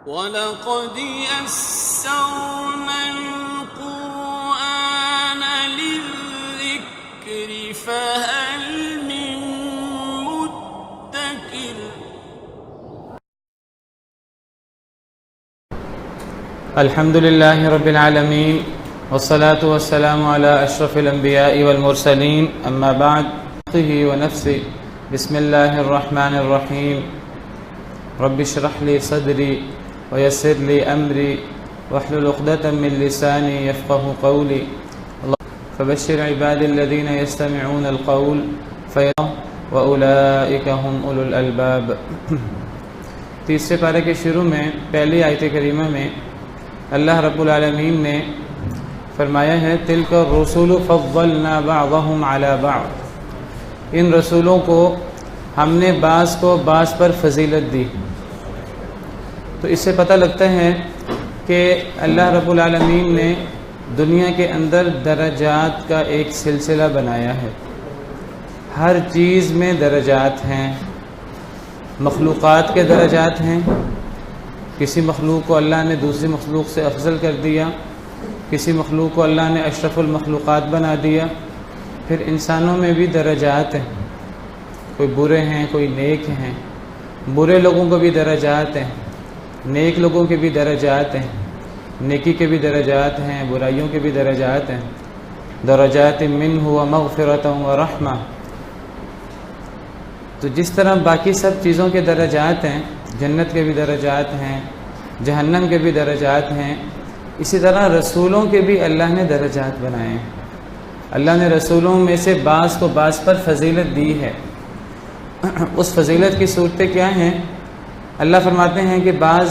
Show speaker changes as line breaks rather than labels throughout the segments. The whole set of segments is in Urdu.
وَلَقَدْ يَسَّرْنَا الْقُرْآنَ لِلذِّكْرِ فَهَلْ مِن مُّدَّكِرٍ
الحمد لله رب العالمين والصلاة والسلام على أشرف الأنبياء والمرسلين أما بعد ونفسي بسم الله الرحمن الرحيم رب اشرح لي صدري ويسر لي أمري واحلل عقدة من لساني يفقه قولي فبشر عبادي الذين يستمعون القول وأولئك هم أولو الألباب۔ تیسرے پارے کے شروع میں پہلی آیت کریمہ میں اللہ رب العالمین نے فرمایا ہے تلک الرسول فضلنا بعضهم على بعض، ان رسولوں کو ہم نے بعض کو بعض پر فضیلت دی۔ تو اس سے پتہ لگتا ہے کہ اللہ رب العالمین نے دنیا کے اندر درجات کا ایک سلسلہ بنایا ہے۔ ہر چیز میں درجات ہیں، مخلوقات کے درجات ہیں، کسی مخلوق کو اللہ نے دوسری مخلوق سے افضل کر دیا، کسی مخلوق کو اللہ نے اشرف المخلوقات بنا دیا۔ پھر انسانوں میں بھی درجات ہیں، کوئی برے ہیں کوئی نیک ہیں، برے لوگوں کو بھی درجات ہیں، نیک لوگوں کے بھی درجات ہیں، نیکی کے بھی درجات ہیں، برائیوں کے بھی درجات ہیں۔ درجات منہ ومغفرۃ ورحمہ۔ تو جس طرح باقی سب چیزوں کے درجات ہیں، جنت کے بھی درجات ہیں، جہنم کے بھی درجات ہیں، اسی طرح رسولوں کے بھی اللہ نے درجات بنائے ہیں۔ اللہ نے رسولوں میں سے بعض کو بعض پر فضیلت دی ہے۔ اس فضیلت کی صورتیں کیا ہیں؟ اللہ فرماتے ہیں کہ بعض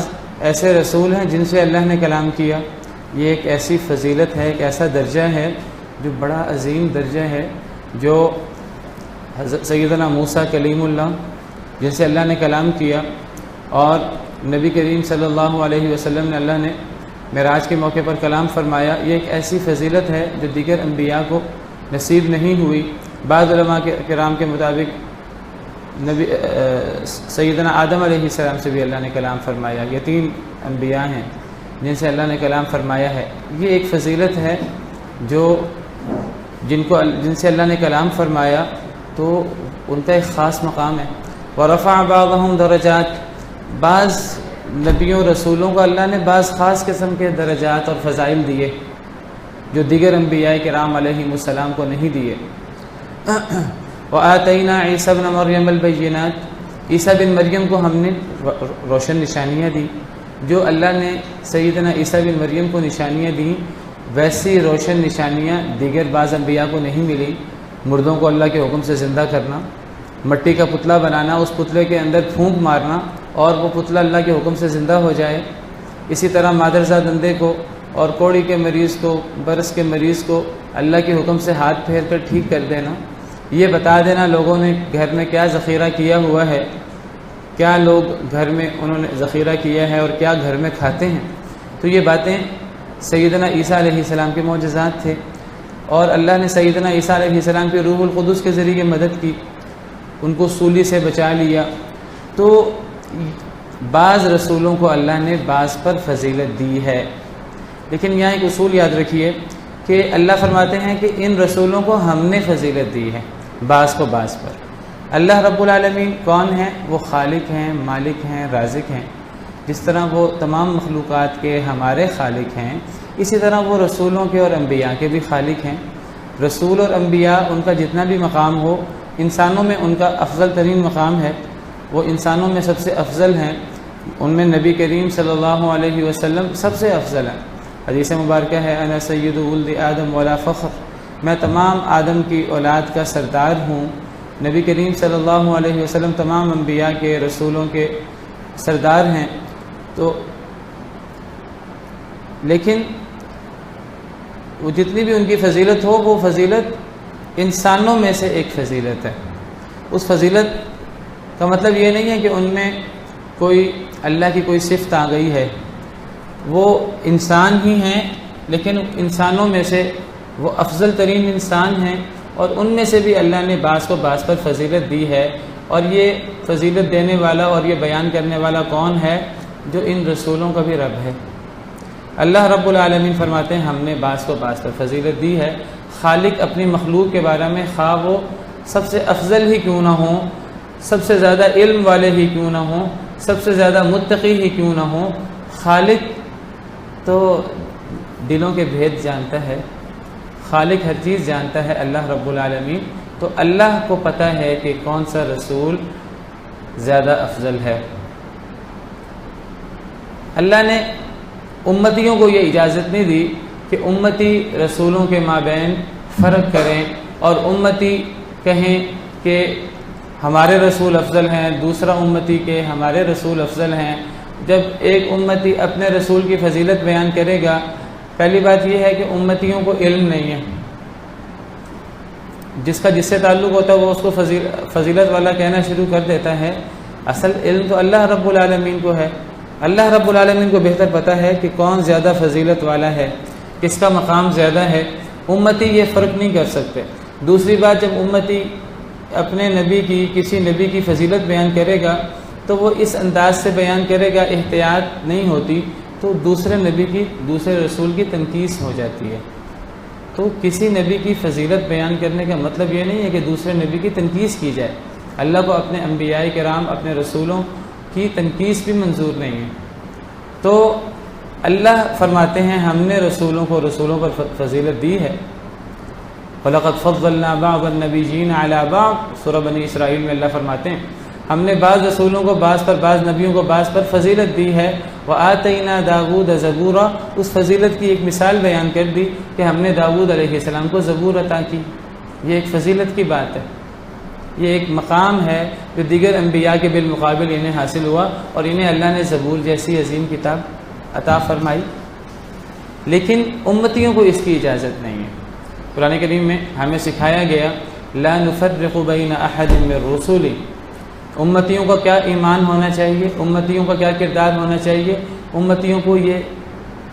ایسے رسول ہیں جن سے اللہ نے کلام کیا، یہ ایک ایسی فضیلت ہے، ایک ایسا درجہ ہے جو بڑا عظیم درجہ ہے، جو حضرت سیدنا موسیٰ کلیم اللہ جن سے اللہ نے کلام کیا، اور نبی کریم صلی اللہ علیہ وسلم نے اللہ نے معراج کے موقع پر کلام فرمایا، یہ ایک ایسی فضیلت ہے جو دیگر انبیاء کو نصیب نہیں ہوئی۔ بعض علماء کرام کے مطابق نبی سیدنا آدم علیہ السلام سے بھی اللہ نے کلام فرمایا۔ یہ 3 انبیاء ہیں جن سے اللہ نے کلام فرمایا ہے۔ یہ ایک فضیلت ہے جو جن سے اللہ نے کلام فرمایا تو ان کا ایک خاص مقام ہے۔ وَرَفَعَ بَعْضَهُمْ درجات، بعض نبیوں رسولوں کو اللہ نے بعض خاص قسم کے درجات اور فضائل دیے جو دیگر انبیاء کرام علیہم السلام کو نہیں دیے۔ وَآتَيْنَا عِيسَى ابْنَ مَرْيَمَ الْبَيِّنَاتِ، عیسیٰ بن مریم کو ہم نے روشن نشانیاں دی۔ جو اللہ نے سیدنا عیسیٰ بن مریم کو نشانیاں دیں، ویسی روشن نشانیاں دیگر بعض انبیاء کو نہیں ملی۔ مردوں کو اللہ کے حکم سے زندہ کرنا، مٹی کا پتلا بنانا، اس پتلے کے اندر پھونک مارنا اور وہ پتلا اللہ کے حکم سے زندہ ہو جائے۔ اسی طرح مادرزاد اندھے کو اور کوڑی کے مریض کو، برس کے مریض کو اللہ کے حکم سے ہاتھ پھیر کر ٹھیک کر دینا، یہ بتا دینا لوگوں نے گھر میں کیا ذخیرہ کیا ہوا ہے، کیا لوگ گھر میں انہوں نے ذخیرہ کیا ہے اور کیا گھر میں کھاتے ہیں۔ تو یہ باتیں سیدنا عیسیٰ علیہ السلام کے معجزات تھے، اور اللہ نے سیدنا عیسیٰ علیہ السلام کی روح القدس کے ذریعے مدد کی، ان کو سولی سے بچا لیا۔ تو بعض رسولوں کو اللہ نے بعض پر فضیلت دی ہے۔ لیکن یہاں ایک اصول یاد رکھیے کہ اللہ فرماتے ہیں کہ ان رسولوں کو ہم نے فضیلت دی ہے، بعض کو بعض پر۔ اللہ رب العالمین کون ہیں؟ وہ خالق ہیں، مالک ہیں، رازق ہیں۔ جس طرح وہ تمام مخلوقات کے ہمارے خالق ہیں، اسی طرح وہ رسولوں کے اور انبیاء کے بھی خالق ہیں۔ رسول اور انبیاء ان کا جتنا بھی مقام ہو، انسانوں میں ان کا افضل ترین مقام ہے، وہ انسانوں میں سب سے افضل ہیں۔ ان میں نبی کریم صلی اللہ علیہ وسلم سب سے افضل ہیں۔ حدیث مبارکہ ہے انا سید ولد آدم ولا فخر، میں تمام آدم کی اولاد کا سردار ہوں۔ نبی کریم صلی اللہ علیہ وسلم تمام انبیاء کے، رسولوں کے سردار ہیں۔ تو لیکن وہ جتنی بھی ان کی فضیلت ہو، وہ فضیلت انسانوں میں سے ایک فضیلت ہے۔ اس فضیلت کا مطلب یہ نہیں ہے کہ ان میں کوئی اللہ کی کوئی صفت آ گئی ہے، وہ انسان ہی ہیں، لیکن انسانوں میں سے وہ افضل ترین انسان ہیں، اور ان میں سے بھی اللہ نے بعض کو بعض پر فضیلت دی ہے۔ اور یہ فضیلت دینے والا اور یہ بیان کرنے والا کون ہے؟ جو ان رسولوں کا بھی رب ہے۔ اللہ رب العالمین فرماتے ہیں ہم نے بعض کو بعض پر فضیلت دی ہے۔ خالق اپنی مخلوق کے بارے میں خواہ وہ سب سے افضل ہی کیوں نہ ہوں، سب سے زیادہ علم والے ہی کیوں نہ ہوں، سب سے زیادہ متقی ہی کیوں نہ ہوں، خالق تو دلوں کے بھید جانتا ہے، خالق ہر چیز جانتا ہے اللہ رب العالمین۔ تو اللہ کو پتہ ہے کہ کون سا رسول زیادہ افضل ہے۔ اللہ نے امتیوں کو یہ اجازت نہیں دی کہ امتی رسولوں کے مابین فرق کریں اور امتی کہیں کہ ہمارے رسول افضل ہیں، دوسرا امتی کہ ہمارے رسول افضل ہیں۔ جب ایک امتی اپنے رسول کی فضیلت بیان کرے گا، پہلی بات یہ ہے کہ امتیوں کو علم نہیں ہے، جس کا جس سے تعلق ہوتا ہے وہ اس کو فضیلت والا کہنا شروع کر دیتا ہے۔ اصل علم تو اللہ رب العالمین کو ہے۔ اللہ رب العالمین کو بہتر پتہ ہے کہ کون زیادہ فضیلت والا ہے، کس کا مقام زیادہ ہے۔ امتی یہ فرق نہیں کر سکتے۔ دوسری بات، جب امتی اپنے نبی کی کسی نبی کی فضیلت بیان کرے گا تو وہ اس انداز سے بیان کرے گا، احتیاط نہیں ہوتی تو دوسرے نبی کی، دوسرے رسول کی تنقیص ہو جاتی ہے۔ تو کسی نبی کی فضیلت بیان کرنے کا مطلب یہ نہیں ہے کہ دوسرے نبی کی تنقیص کی جائے۔ اللہ کو اپنے انبیاء کرام، اپنے رسولوں کی تنقیص بھی منظور نہیں ہے۔ تو اللہ فرماتے ہیں ہم نے رسولوں پر فضیلت دی ہے۔ وَلَقَدْ فَضَّلْنَا بَعْضَ النَّبِيِّينَ عَلَى بَعْضٍ، سورہ بنی اسرائیل میں اللہ فرماتے ہیں ہم نے بعض رسولوں کو بعض پر، بعض نبیوں کو بعض پر فضیلت دی ہے۔ وَآتَيْنَا دَاوُودَ زَبُورًا، اس فضیلت کی ایک مثال بیان کر دی کہ ہم نے داؤد علیہ السلام کو زبور عطا کی۔ یہ ایک فضیلت کی بات ہے، یہ ایک مقام ہے جو دیگر انبیاء کے بالمقابل انہیں حاصل ہوا اور انہیں اللہ نے زبور جیسی عظیم کتاب عطا فرمائی۔ لیکن امتیوں کو اس کی اجازت نہیں ہے۔ قرآن کریم میں ہمیں سکھایا گیا لا نفرق بین احد من رسولی، امتیوں کا کیا ایمان ہونا چاہیے، امتیوں کا کیا کردار ہونا چاہیے۔ امتیوں کو یہ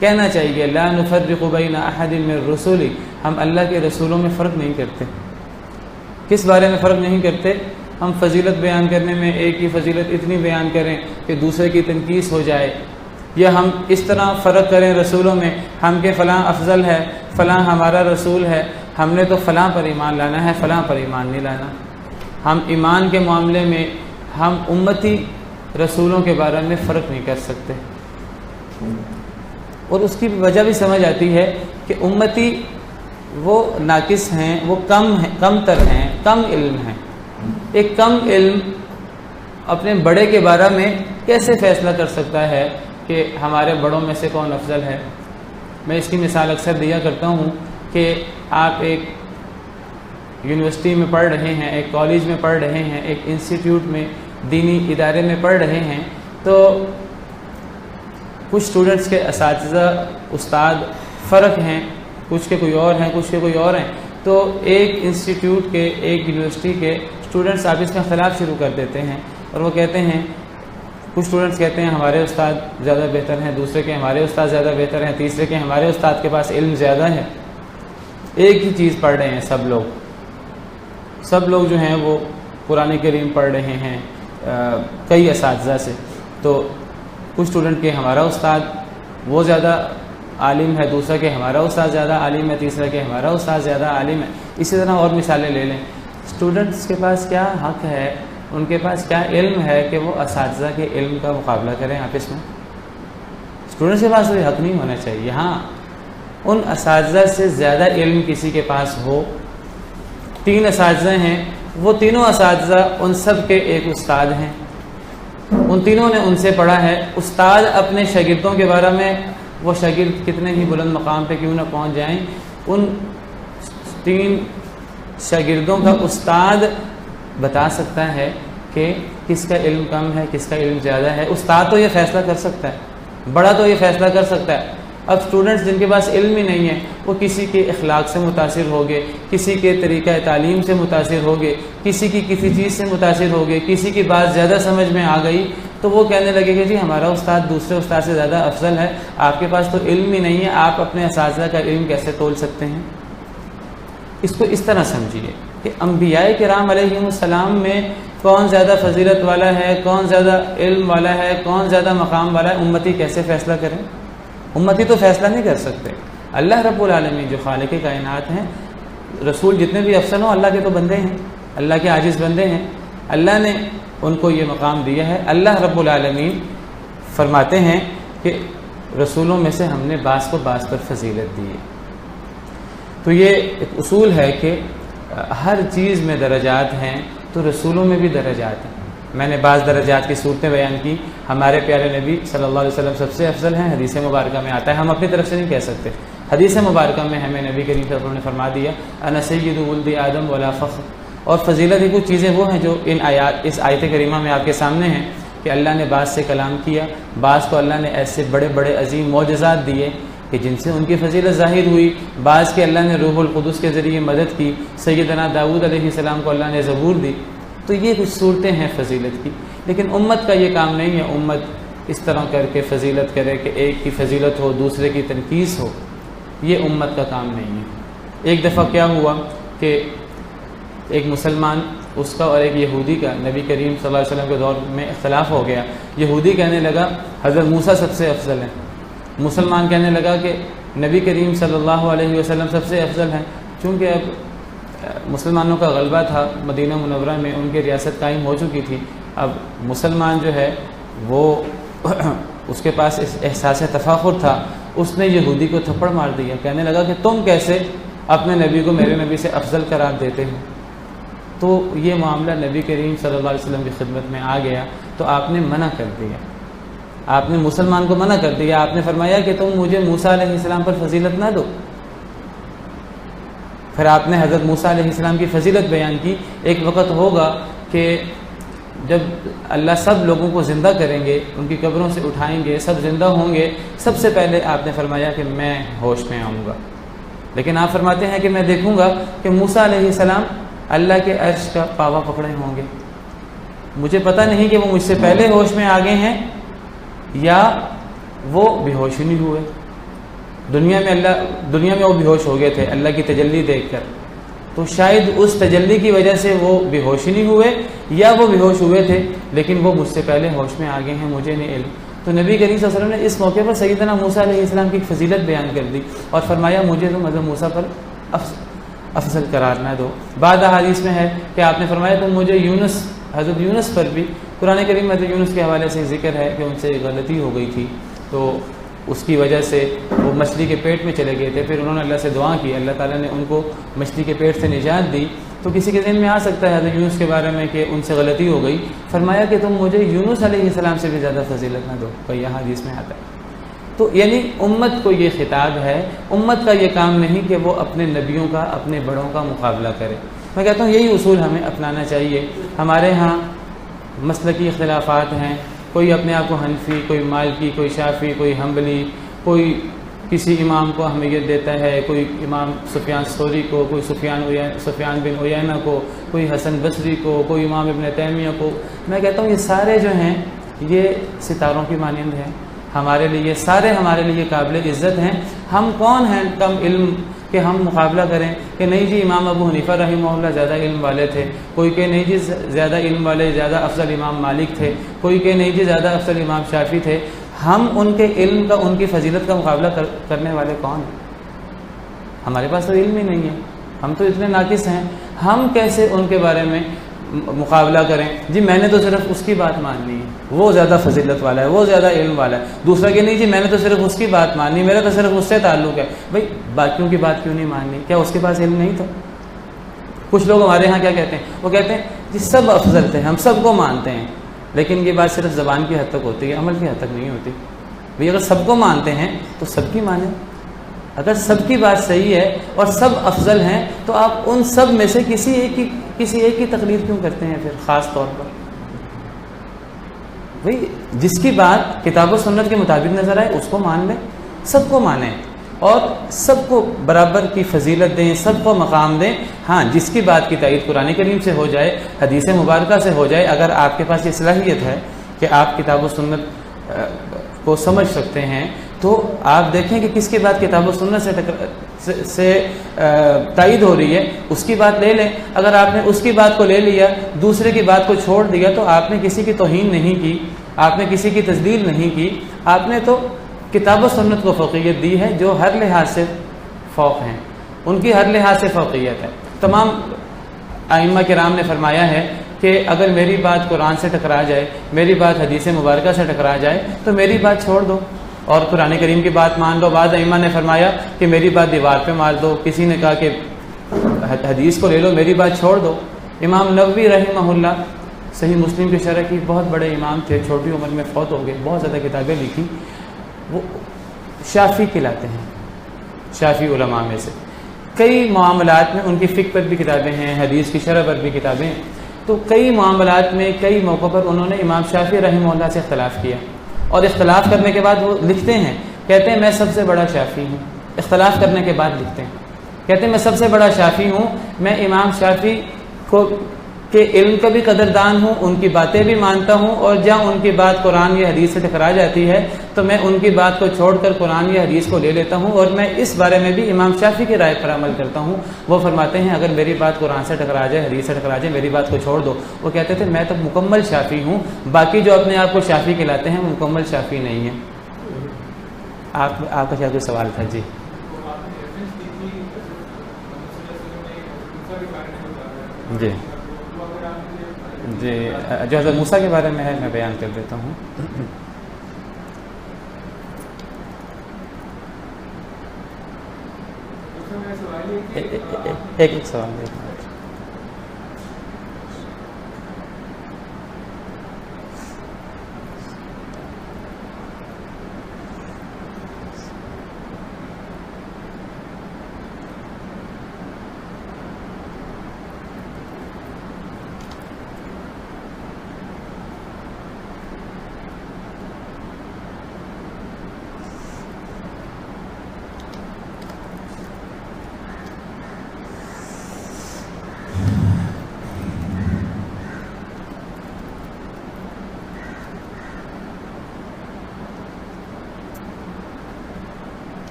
کہنا چاہیے لا نفرق بین احد من رسولی، ہم اللہ کے رسولوں میں فرق نہیں کرتے۔ کس بارے میں فرق نہیں کرتے؟ ہم فضیلت بیان کرنے میں ایک کی فضیلت اتنی بیان کریں کہ دوسرے کی تنقیص ہو جائے، یا ہم اس طرح فرق کریں رسولوں میں، ہم کہ فلاں افضل ہے، فلاں ہمارا رسول ہے، ہم نے تو فلاں پر ایمان لانا ہے، فلاں پر ایمان نہیں لانا۔ ہم ایمان کے معاملے میں ہم امتی رسولوں کے بارے میں فرق نہیں کر سکتے، اور اس کی وجہ بھی سمجھ آتی ہے کہ امتی وہ ناقص ہیں، وہ کم تر ہیں، کم علم ہیں۔ ایک کم علم اپنے بڑے کے بارے میں کیسے فیصلہ کر سکتا ہے کہ ہمارے بڑوں میں سے کون افضل ہے؟ میں اس کی مثال اکثر دیا کرتا ہوں کہ آپ ایک یونیورسٹی میں پڑھ رہے ہیں، ایک کالج میں پڑھ رہے ہیں، ایک انسٹیٹیوٹ میں، دینی ادارے میں پڑھ رہے ہیں، تو کچھ اسٹوڈنٹس کے اساتذہ، استاد فرق ہیں، کچھ کے کوئی اور ہیں، کچھ کے کوئی اور ہیں۔ تو ایک انسٹیٹیوٹ کے، ایک یونیورسٹی کے اسٹوڈنٹس آپس میں اختلاف شروع کر دیتے ہیں اور وہ کہتے ہیں، کچھ اسٹوڈنٹس کہتے ہیں ہمارے استاد زیادہ بہتر ہیں، دوسرے کے ہمارے استاد زیادہ بہتر ہیں، تیسرے کے ہمارے استاد کے پاس علم زیادہ ہے۔ ایک ہی چیز پڑھ رہے ہیں سب لوگ جو ہیں وہ قرآن کریم پڑھ رہے ہیں کئی اساتذہ سے۔ تو کچھ اسٹوڈنٹ کے ہمارا استاد وہ زیادہ عالم ہے، دوسرا کہ ہمارا استاد زیادہ عالم ہے، تیسرا کہ ہمارا استاد زیادہ عالم ہے۔ اسی طرح اور مثالیں لے لیں۔ اسٹوڈنٹس کے پاس کیا حق ہے، ان کے پاس کیا علم ہے کہ وہ اساتذہ کے علم کا مقابلہ کریں آپس میں؟ اسٹوڈنٹس کے پاس کوئی حق نہیں ہونا چاہیے۔ ہاں، ان اساتذہ سے زیادہ علم کسی کے پاس ہو، 3 اساتذہ ہیں، وہ تینوں اساتذہ ان سب کے ایک استاد ہیں، ان تینوں نے ان سے پڑھا ہے۔ استاد اپنے شاگردوں کے بارے میں، وہ شاگرد کتنے ہی بلند مقام پہ کیوں نہ پہنچ جائیں، ان 3 شاگردوں کا استاد بتا سکتا ہے کہ کس کا علم کم ہے، کس کا علم زیادہ ہے۔ استاد تو یہ فیصلہ کر سکتا ہے، بڑا تو یہ فیصلہ کر سکتا ہے۔ اب اسٹوڈنٹس جن کے پاس علم ہی نہیں ہے، وہ کسی کے اخلاق سے متاثر ہوگے، کسی کے طریقہ تعلیم سے متاثر ہوگے، کسی کی کسی چیز سے متاثر ہوگے، کسی کی بات زیادہ سمجھ میں آ گئی تو وہ کہنے لگے کہ جی ہمارا استاد دوسرے استاد سے زیادہ افضل ہے۔ آپ کے پاس تو علم ہی نہیں ہے، آپ اپنے اساتذہ کا علم کیسے تول سکتے ہیں؟ اس کو اس طرح سمجھیے کہ انبیاء کرام علیہم السلام میں کون زیادہ فضیلت والا ہے، کون زیادہ علم والا ہے، کون زیادہ مقام والا ہے، امتی کیسے فیصلہ کریں؟ امتی تو فیصلہ نہیں کر سکتے۔ اللہ رب العالمین جو خالق کائنات ہیں، رسول جتنے بھی افسر ہوں اللہ کے تو بندے ہیں، اللہ کے عاجز بندے ہیں، اللہ نے ان کو یہ مقام دیا ہے۔ اللہ رب العالمین فرماتے ہیں کہ رسولوں میں سے ہم نے بعض کو بعض پر فضیلت دی ہے۔ تو یہ ایک اصول ہے کہ ہر چیز میں درجات ہیں، تو رسولوں میں بھی درجات ہیں۔ میں نے بعض درجات کی صورتیں بیان کی۔ ہمارے پیارے نبی صلی اللہ علیہ وسلم سب سے افضل ہیں، حدیث مبارکہ میں آتا ہے، ہم اپنی طرف سے نہیں کہہ سکتے، حدیث مبارکہ میں ہمیں نبی کریم صلی اللہ علیہ وسلم نے فرما دیا انا سید ولد آدم ولا فخر۔ اور فضیلت کی کچھ چیزیں وہ ہیں جو اس آیت کریمہ میں آپ کے سامنے ہیں کہ اللہ نے بعض سے کلام کیا، بعض کو اللہ نے ایسے بڑے بڑے عظیم معجزات دیے کہ جن سے ان کی فضیلت ظاہر ہوئی، بعض کے اللہ نے روح القدس کے ذریعے مدد کی، سیدنا داؤد علیہ السلام کو اللہ نے زبور دی۔ تو یہ کچھ صورتیں ہیں فضیلت کی، لیکن امت کا یہ کام نہیں ہے امت اس طرح کر کے فضیلت کرے کہ ایک کی فضیلت ہو دوسرے کی تنقیص ہو، یہ امت کا کام نہیں ہے۔ ایک دفعہ کیا ہوا کہ ایک مسلمان اس کا اور ایک یہودی کا نبی کریم صلی اللہ علیہ وسلم کے دور میں اختلاف ہو گیا۔ یہودی کہنے لگا حضرت موسیٰ سب سے افضل ہیں، مسلمان کہنے لگا کہ نبی کریم صلی اللہ علیہ وسلم سب سے افضل ہیں۔ چونکہ اب مسلمانوں کا غلبہ تھا، مدینہ منورہ میں ان کی ریاست قائم ہو چکی تھی، اب مسلمان جو ہے وہ اس کے پاس احساس تفاخر تھا، اس نے یہودی کو تھپڑ مار دیا، کہنے لگا کہ تم کیسے اپنے نبی کو میرے نبی سے افضل قرار دیتے ہو؟ تو یہ معاملہ نبی کریم صلی اللہ علیہ وسلم کی خدمت میں آ گیا، تو آپ نے منع کر دیا، آپ نے مسلمان کو منع کر دیا، آپ نے فرمایا کہ تم مجھے موسیٰ علیہ السلام پر فضیلت نہ دو۔ پھر آپ نے حضرت موسیٰ علیہ السلام کی فضیلت بیان کی۔ ایک وقت ہوگا کہ جب اللہ سب لوگوں کو زندہ کریں گے، ان کی قبروں سے اٹھائیں گے، سب زندہ ہوں گے، سب سے پہلے آپ نے فرمایا کہ میں ہوش میں آؤں گا، لیکن آپ فرماتے ہیں کہ میں دیکھوں گا کہ موسیٰ علیہ السلام اللہ کے عرش کا پاوا پکڑے ہوں گے، مجھے پتہ نہیں کہ وہ مجھ سے پہلے ہوش میں آ گئے ہیں یا وہ بے ہوش نہیں ہوئے۔ دنیا میں وہ بے ہوش ہو گئے تھے اللہ کی تجلی دیکھ کر، تو شاید اس تجلی کی وجہ سے وہ بے ہوش نہیں ہوئے یا وہ بے ہوش ہوئے تھے لیکن وہ مجھ سے پہلے ہوش میں آ گئے ہیں، مجھے نہیں علم۔ تو نبی کریم صلی اللہ علیہ وسلم نے اس موقع پر سیدنا موسیٰ علیہ السلام کی فضیلت بیان کر دی اور فرمایا مجھے تم حضرت موسیٰ پر افضل قرار نہ دو۔ بعد حدیث میں ہے کہ آپ نے فرمایا تم مجھے حضرت یونس پر بھی، قرآن کریم میں حضرت یونس کے حوالے سے ذکر ہے کہ ان سے غلطی ہو گئی تھی، تو اس کی وجہ سے وہ مچھلی کے پیٹ میں چلے گئے تھے، پھر انہوں نے اللہ سے دعا کی، اللہ تعالیٰ نے ان کو مچھلی کے پیٹ سے نجات دی۔ تو کسی کے ذہن میں آ سکتا ہے حضرت یونس کے بارے میں کہ ان سے غلطی ہو گئی، فرمایا کہ تم مجھے یونس علیہ السلام سے بھی زیادہ فضیلت نہ دو، کوئی یہ حدیث میں آتا ہے۔ تو یعنی امت کو یہ خطاب ہے، امت کا یہ کام نہیں کہ وہ اپنے نبیوں کا، اپنے بڑوں کا مقابلہ کرے۔ میں کہتا ہوں یہی اصول ہمیں اپنانا چاہیے۔ ہمارے ہاں مسلکی اختلافات ہیں، کوئی اپنے آپ کو حنفی، کوئی مالکی، کوئی شافعی، کوئی حنبلی، کوئی کسی امام کو اہمیت دیتا ہے، کوئی امام سفیان ثوری کو، کوئی سفیان بن عیینہ کو، کوئی حسن بصری کو، کوئی امام ابن تیمیہ کو۔ میں کہتا ہوں یہ سارے جو ہیں یہ ستاروں کی مانند ہیں، ہمارے لیے سارے ہمارے لیے قابل عزت ہیں۔ ہم کون ہیں کم علم کہ ہم مقابلہ کریں کہ نہیں جی امام ابو حنیفہ رحمہ اللہ زیادہ علم والے تھے، کوئی کہ نہیں جی زیادہ علم والے زیادہ افضل امام مالک تھے، کوئی کہ نہیں جی زیادہ افضل امام شافعی تھے۔ ہم ان کے علم کا، ان کی فضیلت کا مقابلہ کرنے والے کون ہیں؟ ہمارے پاس تو علم ہی نہیں ہے، ہم تو اتنے ناقص ہیں، ہم کیسے ان کے بارے میں مقابلہ کریں؟ جی میں نے تو صرف اس کی بات ماننی ہے، وہ زیادہ فضیلت والا ہے، وہ زیادہ علم والا ہے۔ دوسرا کہ نہیں جی میں نے تو صرف اس کی بات ماننی، میرا تو صرف اس سے تعلق ہے۔ بھائی باقیوں کی بات کیوں نہیں ماننی؟ کیا اس کے پاس علم نہیں تھا؟ کچھ لوگ ہمارے ہاں کیا کہتے ہیں، وہ کہتے ہیں جی سب افضل تھے، ہم سب کو مانتے ہیں، لیکن یہ بات صرف زبان کی حد تک ہوتی ہے، عمل کی حد تک نہیں ہوتی۔ بھئی اگر سب کو مانتے ہیں تو سب کی مانیں، اگر سب کی بات صحیح ہے اور سب افضل ہیں تو آپ ان سب میں سے کسی ایک کی تقلید کیوں کرتے ہیں پھر خاص طور پر؟ بھئی جس کی بات کتاب و سنت کے مطابق نظر آئے اس کو مان لیں، سب کو مانیں اور سب کو برابر کی فضیلت دیں، سب کو مقام دیں۔ ہاں جس کی بات کی تائید قرآن کریم سے ہو جائے، حدیث مبارکہ سے ہو جائے، اگر آپ کے پاس یہ صلاحیت ہے کہ آپ کتاب و سنت کو سمجھ سکتے ہیں تو آپ دیکھیں کہ کس کی بات کتاب و سنت سے سے تائید ہو رہی ہے اس کی بات لے لیں. اگر آپ نے اس کی بات کو لے لیا, دوسرے کی بات کو چھوڑ دیا, تو آپ نے کسی کی توہین نہیں کی, آپ نے کسی کی تذلیل نہیں کی, آپ نے تو کتاب و سنت کو فوقیت دی ہے جو ہر لحاظ سے فوق ہیں, ان کی ہر لحاظ سے فوقیت ہے. تمام ائمہ کرام نے فرمایا ہے کہ اگر میری بات قرآن سے ٹکرا جائے, میری بات حدیث مبارکہ سے ٹکرا جائے, تو میری بات چھوڑ دو اور قرآن کریم کی بات مان لو. بعض ائمہ نے فرمایا کہ میری بات دیوار پہ مار دو, کسی نے کہا کہ حدیث کو لے لو, میری بات چھوڑ دو. امام نووی رحمہ اللہ صحیح مسلم کی شرح کی, بہت بڑے امام تھے, چھوٹی عمر میں فوت ہو گئے, بہت زیادہ کتابیں لکھی. وہ شافعی کہلاتے ہیں, شافعی علماء میں سے. کئی معاملات میں ان کی فقہ پر بھی کتابیں ہیں, حدیث کی شرح پر بھی کتابیں ہیں. تو کئی معاملات میں کئی موقعوں پر انہوں نے امام شافعی رحمہ اللہ سے اختلاف کیا, اور اختلاف کرنے کے بعد وہ لکھتے ہیں, کہتے ہیں میں سب سے بڑا شافعی ہوں. اختلاف کرنے کے بعد لکھتے ہیں, کہتے ہیں میں سب سے بڑا شافعی ہوں, میں امام شافعی کو کے علم کا بھی قدردان ہوں, ان کی باتیں بھی مانتا ہوں, اور جہاں ان کی بات قرآن یا حدیث سے ٹکرا جاتی ہے تو میں ان کی بات کو چھوڑ کر قرآن یا حدیث کو لے لیتا ہوں, اور میں اس بارے میں بھی امام شافعی کی رائے پر عمل کرتا ہوں. وہ فرماتے ہیں اگر میری بات قرآن سے ٹکرا جائے, حدیث سے ٹکرا جائے, میری بات کو چھوڑ دو. وہ کہتے تھے میں تو مکمل شافعی ہوں, باقی جو اپنے آپ کو شافعی کہلاتے ہیں وہ مکمل شافعی نہیں ہیں. آپ کا شاید کوئی سوال تھا. جی جی جی, جو حضرت موسیٰ کے بارے میں ہے میں بیان کر دیتا ہوں. ایک سوال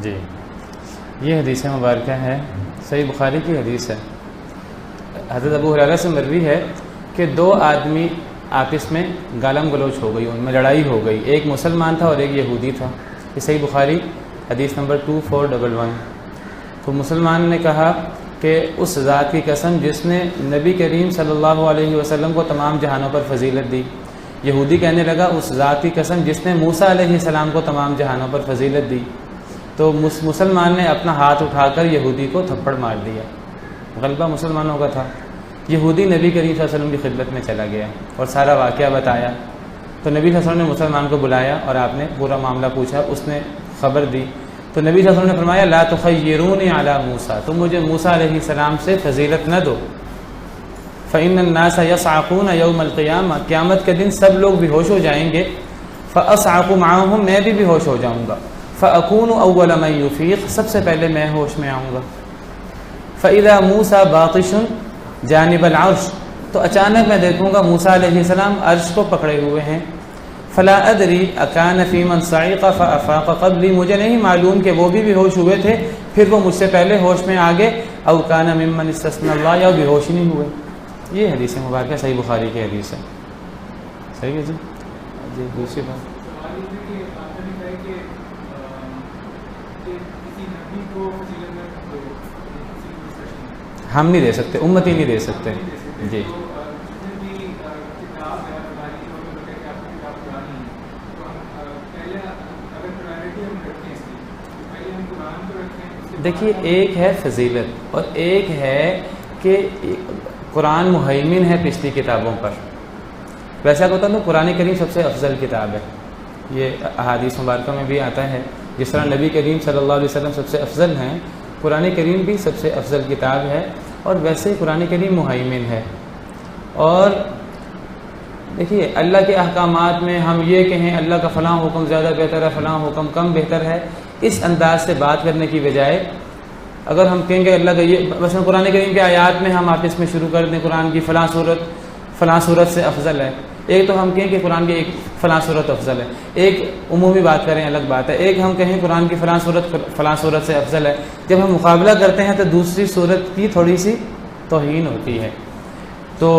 جی, یہ حدیث مبارکہ ہے, صحیح بخاری کی حدیث ہے. حضرت ابو ہریرہ سے مروی ہے کہ دو آدمی آپس میں گالم گلوچ ہو گئی, ان میں لڑائی ہو گئی. ایک مسلمان تھا اور ایک یہودی تھا. یہ صحیح بخاری حدیث نمبر 2411. تو مسلمان نے کہا کہ اس ذات کی قسم جس نے نبی کریم صلی اللہ علیہ وسلم کو تمام جہانوں پر فضیلت دی. یہودی کہنے لگا اس ذات کی قسم جس نے موسیٰ علیہ السلام کو تمام جہانوں پر فضیلت دی. تو مسلمان نے اپنا ہاتھ اٹھا کر یہودی کو تھپڑ مار دیا. غلبہ مسلمانوں کا تھا. یہودی نبی کریم صلی اللہ علیہ وسلم کی خدمت میں چلا گیا اور سارا واقعہ بتایا. تو نبی صلی اللہ علیہ وسلم نے مسلمان کو بلایا اور آپ نے پورا معاملہ پوچھا. اس نے خبر دی تو نبی صلی اللہ علیہ وسلم نے فرمایا لا تخیرونی علی موسیٰ, تم مجھے موسیٰ علیہ السلام سے فضیلت نہ دو. فإن الناس یصعقون یوم القیامہ, قیامت کے دن سب لوگ بے ہوش ہو جائیں گے. فأصعق معهم, میں بھی بے ہوش ہو جاؤں گا. فأكون أول من يفيق, سب سے پہلے میں ہوش میں آؤں گا. فإذا موسیٰ باطش جانب العرش, تو اچانک میں دیکھوں گا موسیٰ علیہ السلام عرش کو پکڑے ہوئے ہیں. فلا ادری اکان فی من صعق فافاق قبلی, مجھے نہیں معلوم کہ وہ بھی بے ہوش ہوئے تھے پھر وہ مجھ سے پہلے ہوش میں آ گئے. او کان ممن استثنى اللہ, یا بے ہوش نہیں ہوئے. یہ حدیث مبارکہ صحیح بخاری کی حدیث ہے. صحیح ہے. جی دوسری بات ہم نہیں دے سکتے, امتی نہیں دے سکتے. جی دیکھیے, ایک ہے فضیلت اور ایک ہے کہ قرآن مہیمن ہے پچھلی کتابوں پر. ویسا ہوتا ہے نا قرآن کریم سب سے افضل کتاب ہے، یہ احادیث مبارکہ میں بھی آتا ہے. جس طرح نبی کریم صلی اللہ علیہ وسلم سب سے افضل ہیں، قرآن کریم بھی سب سے افضل کتاب ہے، اور ویسے قرآن کریم مہیمن ہے. اور دیکھیے اللہ کے احکامات میں ہم یہ کہیں اللہ کا فلاں حکم زیادہ بہتر ہے، فلاں حکم کم بہتر ہے، اس انداز سے بات کرنے کی بجائے اگر ہم کہیں گے اللہ کا یہ مثلا قرآن کریم کے آیات میں ہم آپس میں شروع کر دیں قرآن کی فلاں صورت سے افضل ہے. ایک تو ہم کہیں کہ قرآن کی ایک فلاں صورت افضل ہے، ایک عمومی بات کریں الگ بات ہے. ایک ہم کہیں قرآن کی فلاں صورت سے افضل ہے. جب ہم مقابلہ کرتے ہیں تو دوسری صورت کی تھوڑی سی توہین ہوتی ہے. تو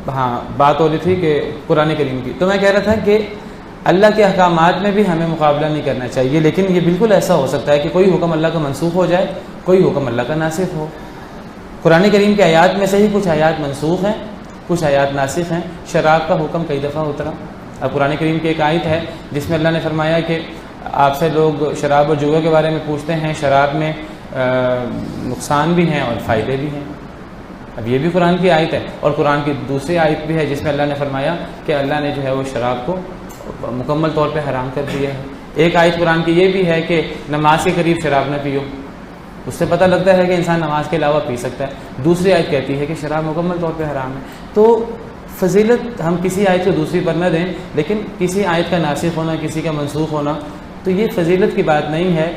ہاں بات ہو رہی تھی کہ قرآن کریم کی، تو میں کہہ رہا تھا کہ اللہ کے احکامات میں بھی ہمیں مقابلہ نہیں کرنا چاہیے، لیکن یہ بالکل ایسا ہو سکتا ہے کہ کوئی حکم اللہ کا منسوخ ہو جائے، کوئی حکم اللہ کا ناسخ ہو. قرآن کریم کے آیات میں سے ہی کچھ آیات منسوخ ہیں، کچھ آیات ناسخ ہیں. شراب کا حکم کئی دفعہ اترا. اب قرآن کریم کی ایک آیت ہے جس میں اللہ نے فرمایا کہ آپ سے لوگ شراب اور جوا کے بارے میں پوچھتے ہیں، شراب میں نقصان بھی ہیں اور فائدے بھی ہیں. اب یہ بھی قرآن کی آیت ہے، اور قرآن کی دوسری آیت بھی ہے جس میں اللہ نے فرمایا کہ اللہ نے جو ہے وہ شراب کو مکمل طور پہ حرام کر دیا ہے. ایک آیت قرآن کی یہ بھی ہے کہ نماز کے قریب شراب نہ پیو، اس سے پتہ لگتا ہے کہ انسان نماز کے علاوہ پی سکتا ہے. دوسری آیت کہتی ہے کہ شراب مکمل طور پہ حرام ہے. تو فضیلت ہم کسی آیت کو دوسری پر نہ دیں، لیکن کسی آیت کا ناسخ ہونا، کسی کا منسوخ ہونا، تو یہ فضیلت کی بات نہیں ہے.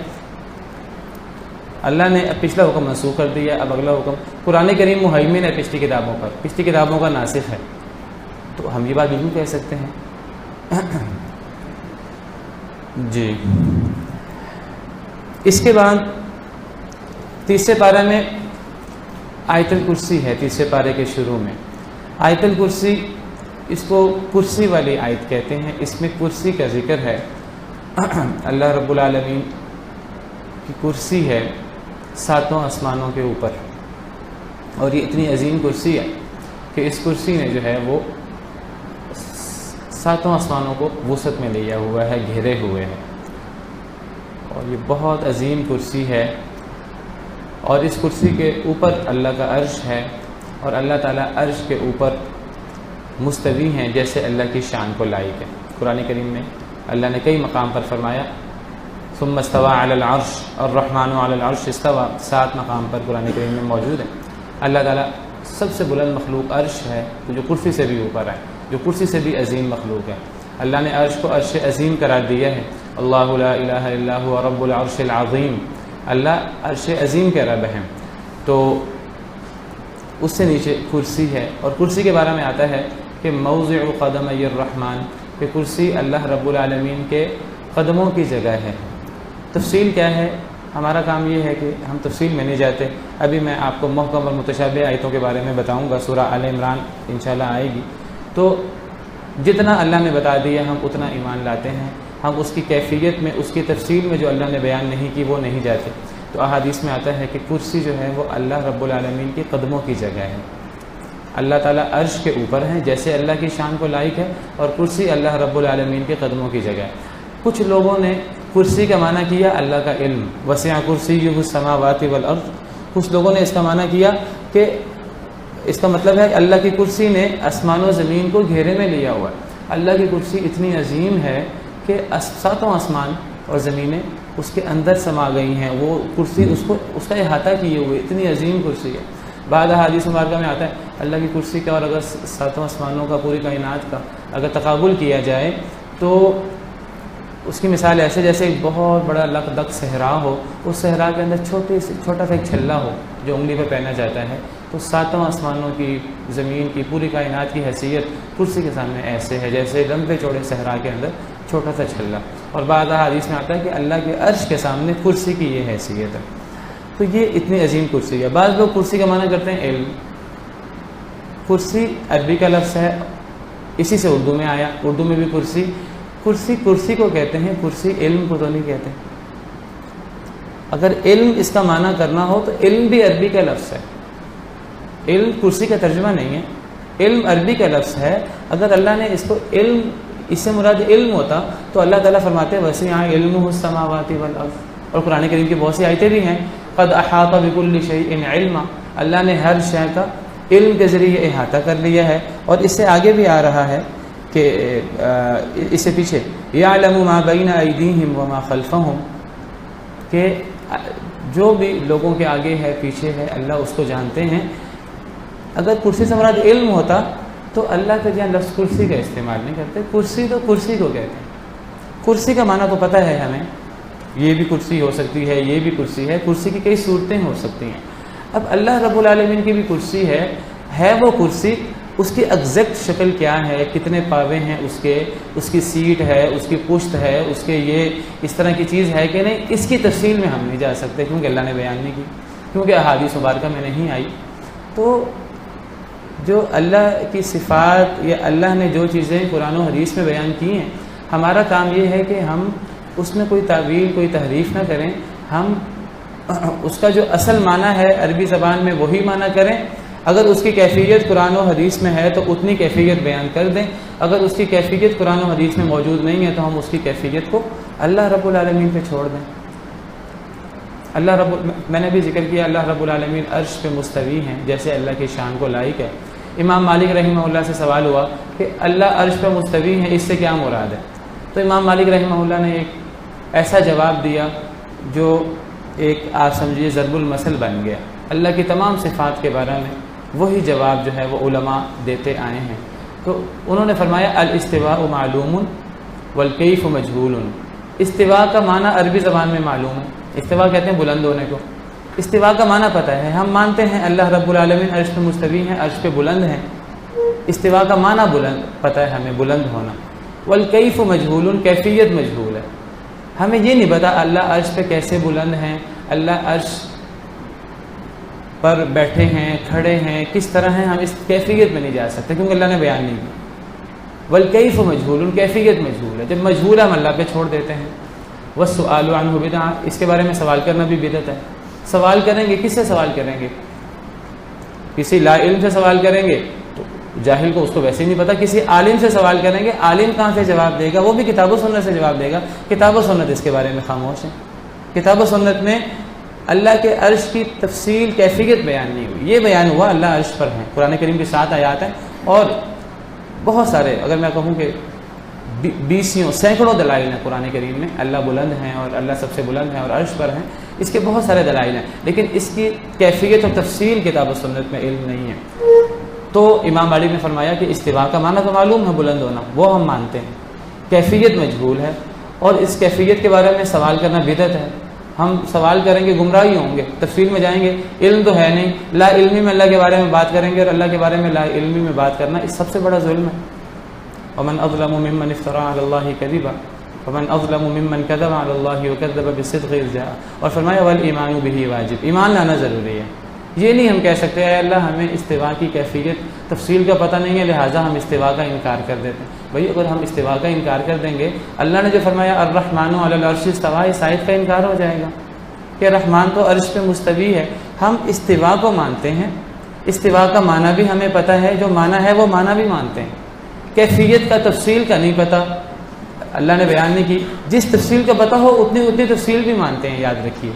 اللہ نے اب پچھلا حکم منسوخ کر دیا، اب اگلا حکم. قرآن کریم مہیمن ہے پچھلی کتابوں پر، پچھلی کتابوں کا ناسخ ہے، تو ہم یہ بات بالکل کہہ سکتے ہیں. جی اس کے بعد تیسرے پارے میں آیت الکرسی ہے. تیسرے پارے کے شروع میں آیت الکرسی، اس کو کرسی والی آیت کہتے ہیں. اس میں کرسی کا ذکر ہے. اللہ رب العالمین کی کرسی ہے ساتوں آسمانوں کے اوپر، اور یہ اتنی عظیم کرسی ہے کہ اس کرسی نے جو ہے وہ ساتوں آسمانوں کو وسعت میں لیا ہوا ہے، گھیرے ہوئے ہے. اور یہ بہت عظیم کرسی ہے، اور اس کرسی کے اوپر اللہ کا عرش ہے، اور اللہ تعالیٰ عرش کے اوپر مستوی ہیں جیسے اللہ کی شان کو لائق ہے. قرآن کریم میں اللہ نے کئی مقام پر فرمایا ثم استوى علی العرش الرحمن علی العرش استوى، 7 مقام پر قرآن کریم میں موجود ہے. اللہ تعالیٰ سب سے بلند مخلوق عرش ہے، جو کرسی سے بھی اوپر ہے، جو کرسی سے بھی عظیم مخلوق ہے. اللہ نے عرش کو عرش عظیم قرار دیا ہے. اللہ لا الہ الا هو رب العرش العظیم، اللہ عرش عظیم کے رب ہیں. تو اس سے نیچے کرسی ہے، اور کرسی کے بارے میں آتا ہے کہ موضع قدمی الرحمن، کہ کرسی اللہ رب العالمین کے قدموں کی جگہ ہے. تفصیل کیا ہے؟ ہمارا کام یہ ہے کہ ہم تفصیل میں نہیں جاتے. ابھی میں آپ کو محکم اور متشابہ آیتوں کے بارے میں بتاؤں گا. سورہ آل عمران انشاءاللہ آئے گی. تو جتنا اللہ نے بتا دیا ہم اتنا ایمان لاتے ہیں. ہم اس کی کیفیت میں، اس کی تفصیل میں جو اللہ نے بیان نہیں کی وہ نہیں جاتے. تو احادیث میں آتا ہے کہ کرسی جو ہے وہ اللہ رب العالمین کے قدموں کی جگہ ہے. اللہ تعالیٰ عرش کے اوپر ہیں جیسے اللہ کی شان کو لائق ہے، اور کرسی اللہ رب العالمین کے قدموں کی جگہ ہے. کچھ لوگوں نے کرسی کا معنی کیا اللہ کا علم، وسع کرسیہ السماوات والارض. کچھ لوگوں نے اس کا معنی کیا کہ اس کا مطلب ہے اللہ کی کرسی نے آسمان و زمین کو گھیرے میں لیا ہوا ہے. اللہ کی کرسی اتنی عظیم ہے کہ 7 آسمان اور زمینیں اس کے اندر سما گئی ہیں. وہ کرسی اس کا احاطہ کیے ہوئے اتنی عظیم کرسی ہے. بعض احادیث مبارکہ میں آتا ہے اللہ کی کرسی کا اور اگر 7 آسمانوں کا، پوری کائنات کا اگر تقابل کیا جائے تو اس کی مثال ایسے جیسے ایک بہت بڑا لقدق صحرا ہو، اس صحرا کے اندر چھوٹا سا ایک چھلا ہو جو انگلی پہ پہنا جاتا ہے. تو 7 آسمانوں کی، زمین کی، پوری کائنات کی حیثیت کرسی کے سامنے ایسے ہے جیسے لمبے چوڑے صحرا کے اندر چھوٹا سا چھلا. اور بعض حدیث میں آتا ہے کہ اللہ کے عرش کے سامنے کرسی کی یہ حیثیت ہے. تو یہ اتنی عظیم کرسی ہے. بعض لوگ کرسی کا معنی کرتے ہیں علم. کرسی عربی کا لفظ ہے، اسی سے اردو میں آیا. اردو میں بھی کرسی کو کہتے ہیں، کرسی علم کو تو نہیں کہتے. اگر علم اس کا معنی کرنا ہو تو علم بھی عربی کا لفظ ہے. علم کرسی کا ترجمہ نہیں ہے، علم عربی کا لفظ ہے. اگر اللہ نے اس کو علم، اس سے مراد علم ہوتا تو اللہ تعالیٰ فرماتے وسیع علمہ السماوات والارض. اور قرآن کریم کی بہت سی آیتیں بھی ہیں قد احاط بكل شيء علما، اللہ نے ہر شے کا علم کے ذریعے احاطہ کر لیا ہے۔ اور اس سے آگے بھی آ رہا ہے کہ اس سے پیچھے یعلم ما بین ایدیہم وما خلفہم، کہ جو بھی لوگوں کے آگے ہے پیچھے ہے اللہ اس کو جانتے ہیں۔ اگر کرسی سے مراد علم ہوتا تو اللہ کے جہاں لفظ کرسی کا استعمال نہیں کرتے، کرسی تو کرسی کو کہتے ہیں۔ کرسی کا معنی تو پتہ ہے ہمیں، یہ بھی کرسی ہو سکتی ہے، یہ بھی کرسی ہے، کرسی کی کئی صورتیں ہو سکتی ہیں۔ اب اللہ رب العالمین کی بھی کرسی ہے وہ کرسی، اس کی ایگزیکٹ شکل کیا ہے، کتنے پاوے ہیں اس کی سیٹ ہے، اس کی پشت ہے، اس کے یہ اس طرح کی چیز ہے کہ نہیں، اس کی تفصیل میں ہم نہیں جا سکتے کیونکہ اللہ نے بیان نہیں کی، کیونکہ احادیث مبارکہ میں نہیں آئی۔ تو جو اللہ کی صفات یا اللہ نے جو چیزیں قرآن و حدیث میں بیان کی ہیں، ہمارا کام یہ ہے کہ ہم اس میں کوئی تعویل کوئی تحریف نہ کریں، ہم اس کا جو اصل معنی ہے عربی زبان میں وہی معنی کریں۔ اگر اس کی کیفیت قرآن و حدیث میں ہے تو اتنی کیفیت بیان کر دیں، اگر اس کی کیفیت قرآن و حدیث میں موجود نہیں ہے تو ہم اس کی کیفیت کو اللہ رب العالمین پہ چھوڑ دیں۔ میں نے بھی ذکر کیا اللہ رب العالمین عرش پہ مستوی ہیں، جیسے اللہ کی شان کو لائق ہے۔ امام مالک رحمہ اللہ سے سوال ہوا کہ اللہ عرش پہ مستوی ہیں، اس سے کیا مراد ہے؟ تو امام مالک رحمہ اللہ نے ایک ایسا جواب دیا جو ایک آپ سمجھیے ضرب المثل بن گیا۔ اللہ کی تمام صفات کے بارے میں وہی جواب جو ہے وہ علماء دیتے آئے ہیں۔ تو انہوں نے فرمایا الاستواء معلوم والکیف مجہول۔ استواء کا معنی عربی زبان میں معلوم ہے، استواء کہتے ہیں بلند ہونے کو، استواء کا معنی پتہ ہے، ہم مانتے ہیں اللہ رب العالمین عرش پہ مستوی ہیں، عرش پہ بلند ہیں، استواء کا معنی بلند پتہ ہے ہمیں، بلند ہونا۔ والکیف مجہول، کیفیت مجہول ہے، ہمیں یہ نہیں پتا اللہ عرش پہ کیسے بلند ہیں، اللہ عرش پر بیٹھے ہیں، کھڑے ہیں، کس طرح ہیں، ہم اس کیفیت میں نہیں جا سکتے کیونکہ اللہ نے بیان نہیں کی۔ والکیف مجہول، کیفیت مجہول ہے، جب مجہول ہم اللہ پہ چھوڑ دیتے ہیں۔ والسؤال عنہ بدعہ، اس کے بارے میں سوال کرنا بھی بدعت ہے۔ سوال کریں گے، کس سے سوال کریں گے؟ کسی لا علم سے سوال کریں گے تو جاہل کو اس کو ویسے ہی نہیں پتا، کسی عالم سے سوال کریں گے، عالم کہاں سے جواب دے گا؟ وہ بھی کتاب و سنت سے جواب دے گا۔ کتاب و سنت اس کے بارے میں خاموش ہے۔ کتاب و سنت میں اللہ کے عرش کی تفصیل کیفیت بیان نہیں ہوئی، یہ بیان ہوا اللہ عرش پر ہیں۔ قرآن کریم کی 7 آیات ہیں اور بہت سارے، اگر میں کہوں کہ 20 سینکڑوں دلائل ہیں قرآن کریم میں، اللہ بلند ہیں اور اللہ سب سے بلند ہیں اور عرش پر ہیں، اس کے بہت سارے دلائل ہیں، لیکن اس کی کیفیت اور تفصیل کتاب و سنت میں علم نہیں ہے۔ تو امام مالک نے فرمایا کہ استواء کا معنی تو معلوم ہے بلند ہونا، وہ ہم مانتے ہیں، کیفیت مجہول ہے، اور اس کیفیت کے بارے میں سوال کرنا بدعت ہے۔ ہم سوال کریں گے گمراہی ہوں گے، تفصیل میں جائیں گے، علم تو ہے نہیں، لا علمی میں اللہ کے بارے میں بات کریں گے، اور اللہ کے بارے میں لا علمی میں بات کرنا اس سب سے بڑا ظلم ہے۔ ومن اظلم ممن افترى على الله كذبا ومن اظلم ممن كذب على الله وكذب بالصدق اذ جاء، اور فرمایا والایمان به واجب، ایمان لانا ضروری ہے۔ یہ نہیں ہم کہہ سکتے اے اللہ ہمیں استواء کی کیفیت تفصیل کا پتہ نہیں ہے لہٰذا ہم استواء کا انکار کر دیتے ہیں۔ بھئی اگر ہم استواء کا انکار کر دیں گے، اللہ نے جو فرمایا الرحمن علی العرش استوى، اس آیت کا انکار ہو جائے گا کہ رحمان تو عرش پہ مستوی ہے۔ ہم استواء کو مانتے ہیں، استواء کا معنی بھی ہمیں پتہ ہے، جو معنی ہے وہ معنی بھی مانتے ہیں، کیفیت کا تفصیل کا نہیں پتہ، اللہ نے بیان نہیں کی، جس تفصیل کا پتہ ہو اتنی تفصیل بھی مانتے ہیں، یاد رکھیے۔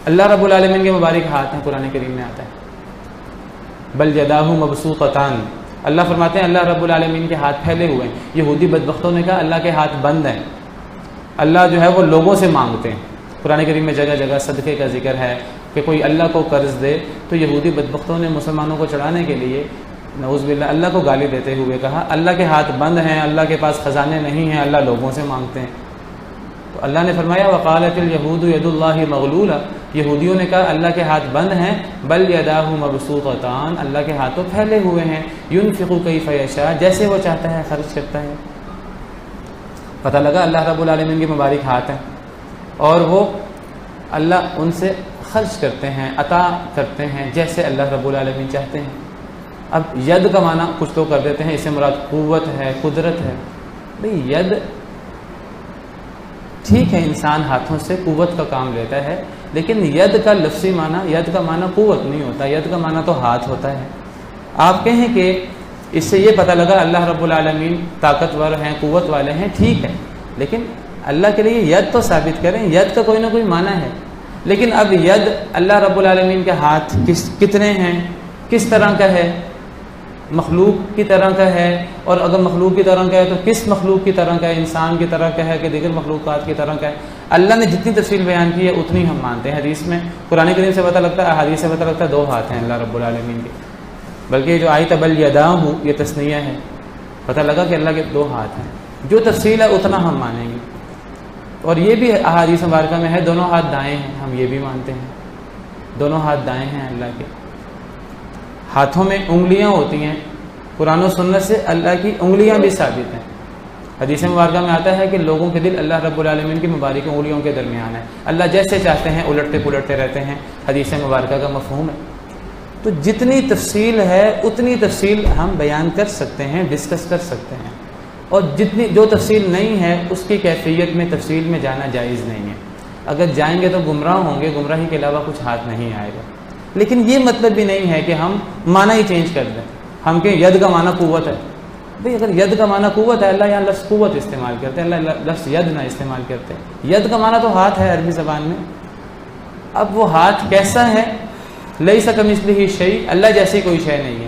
اللہ رب العالمین کے مبارک ہاتھ ہیں، قرآن کریم میں آتا ہے بل یداہ مبسوطتان، اللہ فرماتے ہیں اللہ رب العالمین کے ہاتھ پھیلے ہوئے ہیں۔ یہودی بدبختوں نے کہا اللہ کے ہاتھ بند ہیں، اللہ جو ہے وہ لوگوں سے مانگتے ہیں۔ قرآن کریم میں جگہ جگہ صدقے کا ذکر ہے کہ کوئی اللہ کو قرض دے، تو یہودی بدبختوں نے مسلمانوں کو چڑھانے کے لیے نعوذ باللہ اللہ کو گالی دیتے ہوئے کہا اللہ کے ہاتھ بند ہیں، اللہ کے پاس خزانے نہیں ہیں، اللہ لوگوں سے مانگتے ہیں۔ تو اللہ نے فرمایا وقالت الیہود ید اللہ مغلولہ، یہودیوں نے کہا اللہ کے ہاتھ بند ہیں، بل یداہ مبسوطتان، اللہ کے ہاتھوں پھیلے ہوئے ہیں، ینفق کیف یشاء، جیسے وہ چاہتا ہے خرچ کرتا ہے۔ پتہ لگا اللہ رب العالمین کے مبارک ہاتھ ہیں اور وہ اللہ ان سے خرچ کرتے ہیں، عطا کرتے ہیں جیسے اللہ رب العالمین چاہتے ہیں۔ اب ید کا معنی کچھ لوگ کر دیتے ہیں اس سے مراد قوت ہے، قدرت ہے۔ بھئی ید ٹھیک ہے، انسان ہاتھوں سے قوت کا کام لیتا ہے، لیکن ید کا لفظی معنی، ید کا معنی قوت نہیں ہوتا، ید کا معنی تو ہاتھ ہوتا ہے۔ آپ کہیں کہ اس سے یہ پتہ لگا اللہ رب العالمین طاقتور ہیں، قوت والے ہیں، ٹھیک ہے، لیکن اللہ کے لیے ید تو ثابت کریں، ید کا کوئی نہ کوئی معنی ہے۔ لیکن اب ید اللہ رب العالمین کے ہاتھ کتنے ہیں، کس طرح کا ہے؟ مخلوق کی طرح کا ہے، اور اگر مخلوق کی طرح کا ہے تو کس مخلوق کی طرح کا ہے؟ انسان کی طرح کا ہے کہ دیگر مخلوقات کی طرح کا ہے؟ اللہ نے جتنی تفصیل بیان کی ہے اتنی ہم مانتے ہیں۔ حدیث میں قرآن کریم سے پتہ لگتا ہے، احادیث سے پتہ لگتا ہے 2 ہاتھ ہیں اللہ رب العالمین کے، بلکہ جو آیت بل یداہ یہ تثنیہ ہے، پتہ لگا کہ اللہ کے 2 ہاتھ ہیں۔ جو تفصیل ہے اتنا ہم مانیں گے، اور یہ بھی احادیث مبارکہ میں ہے دونوں ہاتھ دائیں ہیں، ہم یہ بھی مانتے ہیں دونوں ہاتھ دائیں ہیں اللہ کے۔ ہاتھوں میں انگلیاں ہوتی ہیں، قرآن و سنت سے اللہ کی انگلیاں بھی ثابت ہیں۔ حدیث مبارکہ میں آتا ہے کہ لوگوں کے دل اللہ رب العالمین کی مبارک انگلیوں کے درمیان ہے، اللہ جیسے چاہتے ہیں الٹتے پلٹتے رہتے ہیں، حدیث مبارکہ کا مفہوم ہے۔ تو جتنی تفصیل ہے اتنی تفصیل ہم بیان کر سکتے ہیں، ڈسکس کر سکتے ہیں، اور جتنی جو تفصیل نہیں ہے اس کی کیفیت میں تفصیل میں جانا جائز نہیں ہے۔ اگر جائیں گے تو گمراہ ہوں گے، گمراہی کے علاوہ کچھ ہاتھ نہیں آئے گا۔ لیکن یہ مطلب بھی نہیں ہے کہ ہم معنی ہی چینج کر دیں، ہم کہ ید کا معنی قوت ہے۔ بھئی اگر ید کا معنی قوت ہے، اللہ یہاں لفظ قوت استعمال کرتے ہیں، اللہ لفظ ید نہ استعمال کرتے ہیں۔ ید کا معنی تو ہاتھ ہے عربی زبان میں۔ اب وہ ہاتھ کیسا ہے؟ لیس کمثلہ شیء، اللہ جیسی کوئی شے نہیں ہے،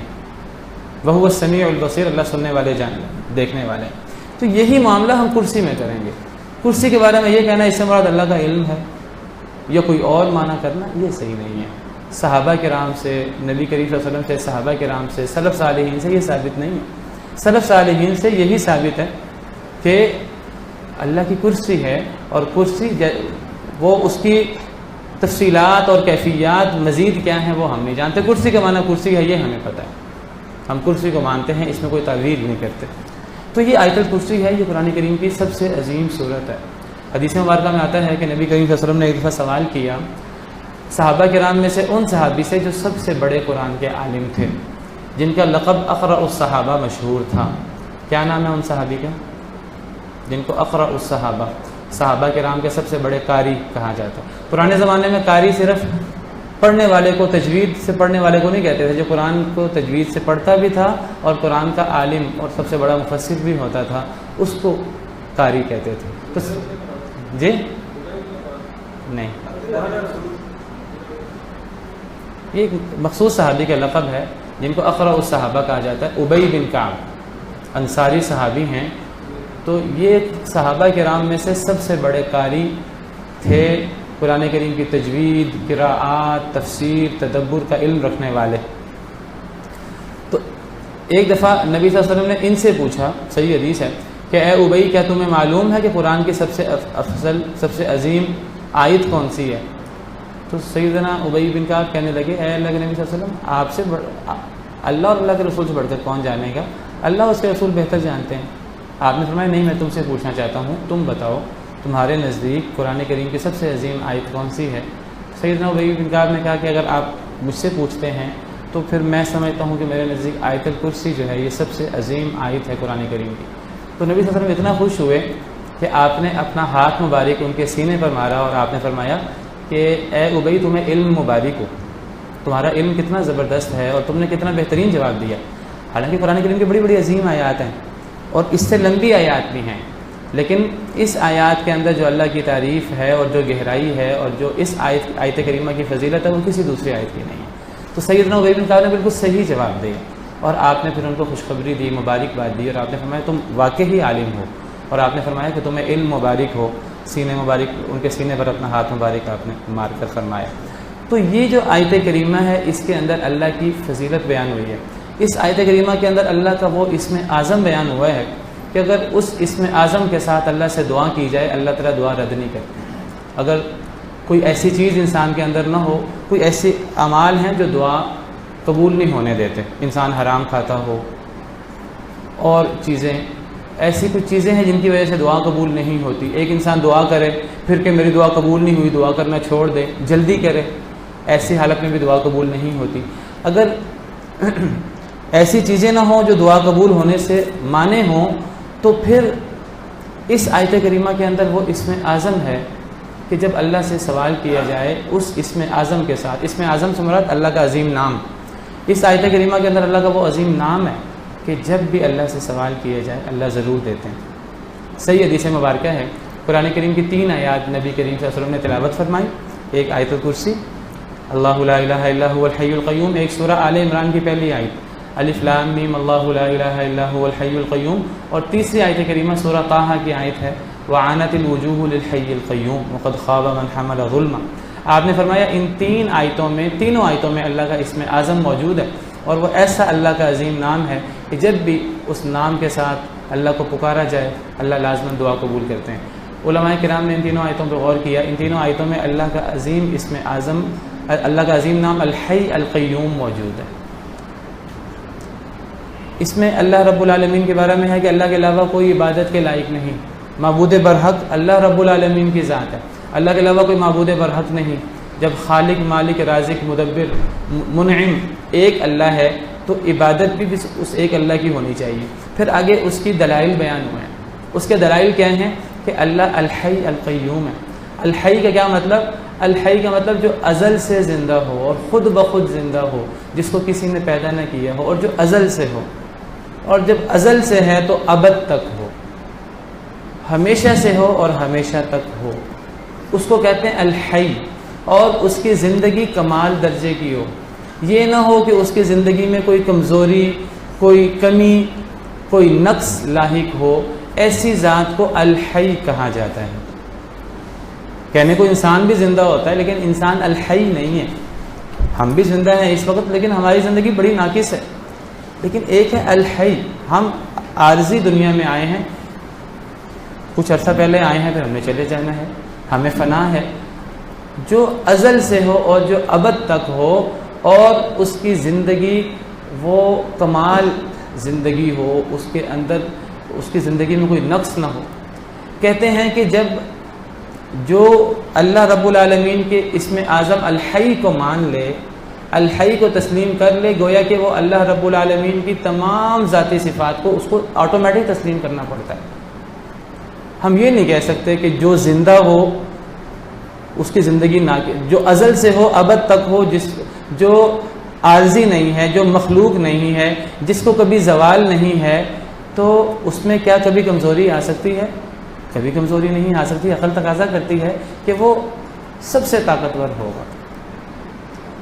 وہو السمیع البصیر، اللہ سننے والے دیکھنے والے۔ تو یہی معاملہ ہم کرسی میں کریں گے۔ کرسی کے بارے میں یہ کہنا اس سے مراد اللہ کا علم ہے یا کوئی اور معنی کرنا، یہ صحیح نہیں ہے۔ صحابہ کرام سے، نبی کریم صلی اللہ علیہ وسلم سے، صحابہ کرام سے، سلف صالحین سے یہ ثابت نہیں ہے۔ سلف صالحین سے یہی ثابت ہے کہ اللہ کی کرسی ہے، اور کرسی وہ اس کی تفصیلات اور کیفیات مزید کیا ہیں وہ ہم نہیں جانتے۔ کرسی کا معنی کرسی ہے یہ ہمیں پتہ ہے، ہم کرسی کو مانتے ہیں، اس میں کوئی تعویل نہیں کرتے۔ تو یہ آیت الکرسی ہے، یہ قرآن کریم کی سب سے عظیم صورت ہے۔ حدیث مبارکہ میں آتا ہے کہ نبی کریم صلی اللہ علیہ وسلم نے ایک دفعہ سوال کیا صحابہ کرام میں سے ان صحابی سے جو سب سے بڑے قرآن کے عالم تھے، جن کا لقب اقرأ الصحابہ مشہور تھا۔ کیا نام ہے ان صحابی کا؟ جن کو اقرأ الصحابہ، صحابہ کرام کے سب سے بڑے قاری کہا جاتا ہے۔ پرانے زمانے میں قاری صرف پڑھنے والے کو، تجوید سے پڑھنے والے کو نہیں کہتے تھے، جو قرآن کو تجوید سے پڑھتا بھی تھا اور قرآن کا عالم اور سب سے بڑا مفسر بھی ہوتا تھا اس کو قاری کہتے تھے۔ تو جی نہیں، یہ ایک مخصوص صحابی کا لقب ہے جن کو اقرأ الصحابہ کہا جاتا ہے۔ ابی بن کعب انصاری صحابی ہیں، تو یہ صحابہ کرام میں سے سب سے بڑے قاری تھے، قرآن کریم کی تجوید، قراءات، تفسیر، تدبر کا علم رکھنے والے۔ تو ایک دفعہ نبی صلی اللہ علیہ وسلم نے ان سے پوچھا، صحیح حدیث ہے، کہ اے ابی کیا تمہیں معلوم ہے کہ قرآن کی سب سے افضل، سب سے عظیم آیت کون سی ہے؟ تو سیدنا ابی بن کعب کہنے لگے اے اللہ کے نبی صلی اللہ علیہ وسلم، آپ سے اللہ اور اللہ کے رسول سے بڑھ کر کون جانے گا؟ اللہ اس کے رسول بہتر جانتے ہیں۔ آپ نے فرمایا نہیں، میں تم سے پوچھنا چاہتا ہوں، تم بتاؤ تمہارے نزدیک قرآن کریم کی سب سے عظیم آیت کون سی ہے؟ سیدنا ابی بن کعب نے کہا کہ اگر آپ مجھ سے پوچھتے ہیں تو پھر میں سمجھتا ہوں کہ میرے نزدیک آیت الکرسی جو ہے یہ سب سے عظیم آیت ہے قرآن کریم کی۔ تو نبی صلی اللہ علیہ وسلم اتنا خوش ہوئے کہ آپ نے اپنا ہاتھ مبارک ان کے سینے پر مارا اور آپ نے فرمایا کہ اے ابی تمہیں علم مبارک ہو، تمہارا علم کتنا زبردست ہے اور تم نے کتنا بہترین جواب دیا۔ حالانکہ قرآن کریم کی بڑی بڑی عظیم آیات ہیں اور اس سے لمبی آیات بھی ہیں، لیکن اس آیات کے اندر جو اللہ کی تعریف ہے اور جو گہرائی ہے اور جو اس آیت کریمہ کی فضیلت ہے وہ کسی دوسری آیت کی نہیں ہے۔ تو سیدنا ابی بن کعب نے بالکل صحیح جواب دیا اور آپ نے پھر ان کو خوشخبری دی، مبارکباد دی، اور آپ نے فرمایا تم واقعی عالم ہو، اور آپ نے فرمایا کہ تمہیں علم مبارک ہو۔ سینے مبارک، ان کے سینے پر اپنا ہاتھ مبارک آپ نے مار کر فرمایا۔ تو یہ جو آیت کریمہ ہے اس کے اندر اللہ کی فضیلت بیان ہوئی ہے۔ اس آیت کریمہ کے اندر اللہ کا وہ اسم اعظم بیان ہوا ہے کہ اگر اس اسم اعظم کے ساتھ اللہ سے دعا کی جائے اللہ تعالیٰ دعا رد نہیں کرتے۔ اگر کوئی ایسی چیز انسان کے اندر نہ ہو، کوئی ایسے اعمال ہیں جو دعا قبول نہیں ہونے دیتے، انسان حرام کھاتا ہو اور چیزیں، ایسی کچھ چیزیں ہیں جن کی وجہ سے دعا قبول نہیں ہوتی۔ ایک انسان دعا کرے پھر کہ میری دعا قبول نہیں ہوئی، دعا کرنا چھوڑ دے، جلدی کرے، ایسی حالت میں بھی دعا قبول نہیں ہوتی۔ اگر ایسی چیزیں نہ ہوں جو دعا قبول ہونے سے مانے ہوں تو پھر اس آیت کریمہ کے اندر وہ اسم اعظم ہے کہ جب اللہ سے سوال کیا جائے اس اسم اعظم کے ساتھ، اسم اعظم سے مراد اللہ کا عظیم نام، اس آیت کریمہ کے اندر اللہ کا وہ عظیم نام ہے کہ جب بھی اللہ سے سوال کیا جائے اللہ ضرور دیتے ہیں۔ صحیح حدیث مبارکہ ہے، قرآن کریم کی 3 آیات نبی کریم صلی اللہ علیہ وسلم نے تلاوت فرمائی، ایک آیت الکرسی، اللہ لا الہ الا هو الحی القیوم، ایک سورہ آل عمران کی پہلی آیت الف لام میم اللہ لا الہ الا هو الحی القیوم، اور تیسری آیت کریمہ سورہ طٰہٰ کی آیت ہے وعنت الوجوہ للحی القیوم وقد خاب من حمل ظلما۔ آپ نے فرمایا ان تینوں آیتوں میں اللہ کا اسم اعظم موجود ہے، اور وہ ایسا اللہ کا عظیم نام ہے کہ جب بھی اس نام کے ساتھ اللہ کو پکارا جائے اللہ لازماً دعا قبول کرتے ہیں۔ علماء کرام نے ان تینوں آیتوں پر غور کیا، ان تینوں آیتوں میں اللہ کا عظیم اسم اعظم، اللہ کا عظیم نام الحی القیوم موجود ہے۔ اس میں اللہ رب العالمین کے بارے میں ہے کہ اللہ کے علاوہ کوئی عبادت کے لائق نہیں، معبود برحق اللہ رب العالمین کی ذات ہے، اللہ کے علاوہ کوئی معبود برحق نہیں۔ جب خالق مالک رازق مدبر منعم ایک اللہ ہے تو عبادت بھی اس ایک اللہ کی ہونی چاہیے۔ پھر آگے اس کی دلائل بیان ہوئے ہیں، اس کے دلائل کیا ہیں کہ اللہ الحی القیوم ہے۔ الحی کا کیا مطلب؟ الحی کا مطلب جو ازل سے زندہ ہو اور خود بخود زندہ ہو، جس کو کسی نے پیدا نہ کیا ہو، اور جو ازل سے ہو، اور جب ازل سے ہے تو ابد تک ہو، ہمیشہ سے ہو اور ہمیشہ تک ہو، اس کو کہتے ہیں الحی۔ اور اس کی زندگی کمال درجے کی ہو، یہ نہ ہو کہ اس کی زندگی میں کوئی کمزوری، کوئی کمی، کوئی نقص لاحق ہو، ایسی ذات کو الحی کہا جاتا ہے۔ کہنے کو انسان بھی زندہ ہوتا ہے لیکن انسان الحی نہیں ہے، ہم بھی زندہ ہیں اس وقت لیکن ہماری زندگی بڑی ناقص ہے۔ لیکن ایک ہے الحی، ہم عارضی دنیا میں آئے ہیں، کچھ عرصہ پہلے آئے ہیں، پھر ہم نے چلے جانا ہے، ہمیں فنا ہے۔ جو ازل سے ہو اور جو ابد تک ہو اور اس کی زندگی وہ کمال زندگی ہو، اس کے اندر اس کی زندگی میں کوئی نقص نہ ہو، کہتے ہیں کہ جب جو اللہ رب العالمین کے اسم اعظم الحی کو مان لے، الحی کو تسلیم کر لے، گویا کہ وہ اللہ رب العالمین کی تمام ذاتی صفات کو اس کو آٹومیٹک تسلیم کرنا پڑتا ہے۔ ہم یہ نہیں کہہ سکتے کہ جو زندہ ہو اس کی زندگی جو ازل سے ہو ابد تک ہو، جو عارضی نہیں ہے، جو مخلوق نہیں ہے، جس کو کبھی زوال نہیں ہے، تو اس میں کیا کبھی کمزوری آ سکتی ہے؟ کبھی کمزوری نہیں آ سکتی۔ عقل تقاضا کرتی ہے کہ وہ سب سے طاقتور ہوگا،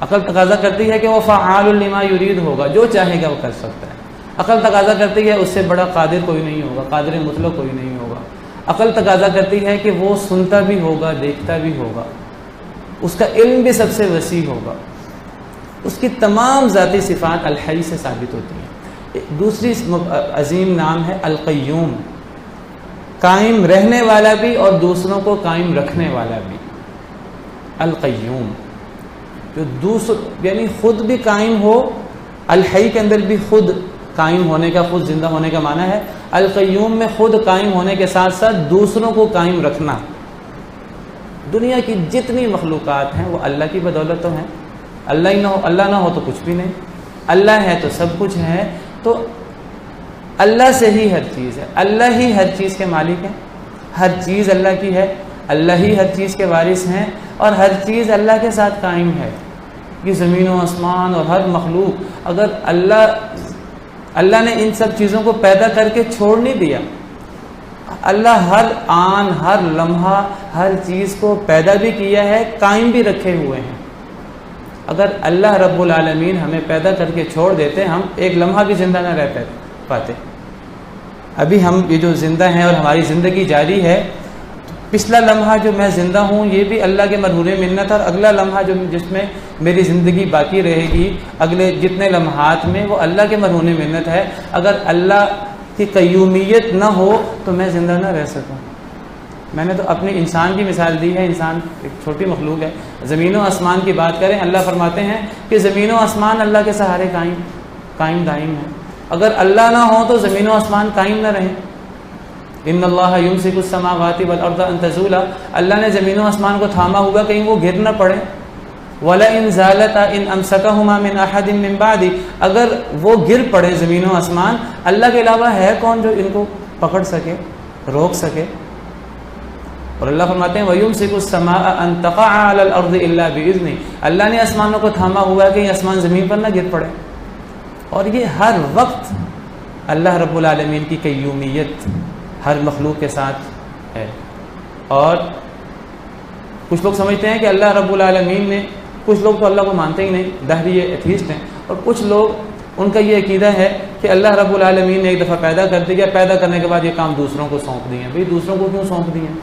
عقل تقاضا کرتی ہے کہ وہ فعال لما یرید ہوگا، جو چاہے گا وہ کر سکتا ہے۔ عقل تقاضا کرتی ہے اس سے بڑا قادر کوئی نہیں ہوگا، قادر مطلق کوئی نہیں ہوگا۔ عقل تقاضا کرتی ہے کہ وہ سنتا بھی ہوگا، دیکھتا بھی ہوگا، اس کا علم بھی سب سے وسیع ہوگا، اس کی تمام ذاتی صفات الحی سے ثابت ہوتی ہیں۔ دوسری عظیم نام ہے القیوم، قائم رہنے والا بھی اور دوسروں کو قائم رکھنے والا بھی۔ القیوم جو یعنی خود بھی قائم ہو، الحی کے اندر بھی خود قائم ہونے کا، خود زندہ ہونے کا معنی ہے۔ القیوم میں خود قائم ہونے کے ساتھ ساتھ دوسروں کو قائم رکھنا۔ دنیا کی جتنی مخلوقات ہیں وہ اللہ کی بدولت تو ہیں، اللہ نہ ہو تو کچھ بھی نہیں، اللہ ہے تو سب کچھ ہے، تو اللہ سے ہی ہر چیز ہے، اللہ ہی ہر چیز کے مالک ہیں، ہر چیز اللہ کی ہے، اللہ ہی ہر چیز کے وارث ہیں، اور ہر چیز اللہ کے ساتھ قائم ہے۔ یہ زمین و آسمان اور ہر مخلوق، اگر اللہ نے ان سب چیزوں کو پیدا کر کے چھوڑ نہیں دیا، اللہ ہر آن ہر لمحہ ہر چیز کو پیدا بھی کیا ہے، قائم بھی رکھے ہوئے ہیں۔ اگر اللہ رب العالمین ہمیں پیدا کر کے چھوڑ دیتے، ہم ایک لمحہ بھی زندہ نہ رہ پاتے۔ ابھی ہم یہ جو زندہ ہیں اور ہماری زندگی جاری ہے، پچھلا لمحہ جو میں زندہ ہوں یہ بھی اللہ کے مرہون منت، اور اگلا لمحہ جس میں میری زندگی باقی رہے گی، اگلے جتنے لمحات میں، وہ اللہ کے مرہون منت ہے۔ اگر اللہ کی قیومیت نہ ہو تو میں زندہ نہ رہ سکوں۔ میں نے تو اپنے انسان کی مثال دی ہے، انسان ایک چھوٹی مخلوق ہے۔ زمین و آسمان کی بات کریں، اللہ فرماتے ہیں کہ زمین و آسمان اللہ کے سہارے قائم دائم ہے۔ اگر اللہ نہ ہو تو زمین و آسمان قائم نہ رہیں۔ ان اللہ یمسک السماوات والارض ان تزولا، اللہ نے زمین و آسمان کو تھاما ہوا کہیں وہ گر نہ پڑے۔ وَلَئِنْ زَالَتَا إِنْ أَمْسَكَهُمَا مِنْ أَحَدٍ مِّن بَعْدِ، اگر وہ گر پڑے زمین و آسمان، اللہ کے علاوہ ہے کون جو ان کو پکڑ سکے، روک سکے؟ اور اللہ فرماتے ہیں وَيُمْسِكُ السَّمَاءَ أَن تَقَعَ عَلَى الْأَرْضِ إِلَّا بِإِذْنِهِ، اللہ نے آسمانوں کو تھاما ہوا ہے کہ یہ آسمان زمین پر نہ گر پڑے۔ اور یہ ہر وقت اللہ رب العالمین کی قیومیت ہر مخلوق کے ساتھ ہے۔ اور کچھ لوگ سمجھتے ہیں کہ اللہ رب العالمین نے، کچھ لوگ تو اللہ کو مانتے ہی نہیں، دہری ایتھیسٹ ہیں، اور کچھ لوگ ان کا یہ عقیدہ ہے کہ اللہ رب العالمین نے ایک دفعہ پیدا کر دیا، پیدا کرنے کے بعد یہ کام دوسروں کو سونپ دیے ہیں۔ بھئی دوسروں کو کیوں سونپ دیے ہیں؟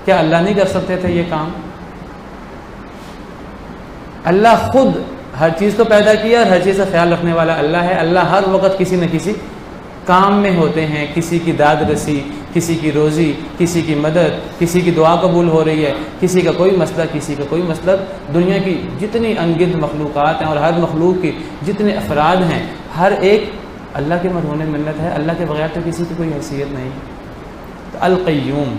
کیا اللہ نہیں کر سکتے تھے یہ کام؟ اللہ خود ہر چیز کو پیدا کیا اور ہر چیز کا خیال رکھنے والا اللہ ہے۔ اللہ ہر وقت کسی نہ کسی کام میں ہوتے ہیں، کسی کی داد رسی، کسی کی روزی، کسی کی مدد، کسی کی دعا قبول ہو رہی ہے، کسی کا کوئی مسئلہ، کسی کا کوئی مسئلہ۔ دنیا کی جتنی انگنت مخلوقات ہیں اور ہر مخلوق کی جتنے افراد ہیں، ہر ایک اللہ کے مرہون منت ہے، اللہ کے بغیر تو کسی کی کوئی حیثیت نہیں۔ تو القیوم،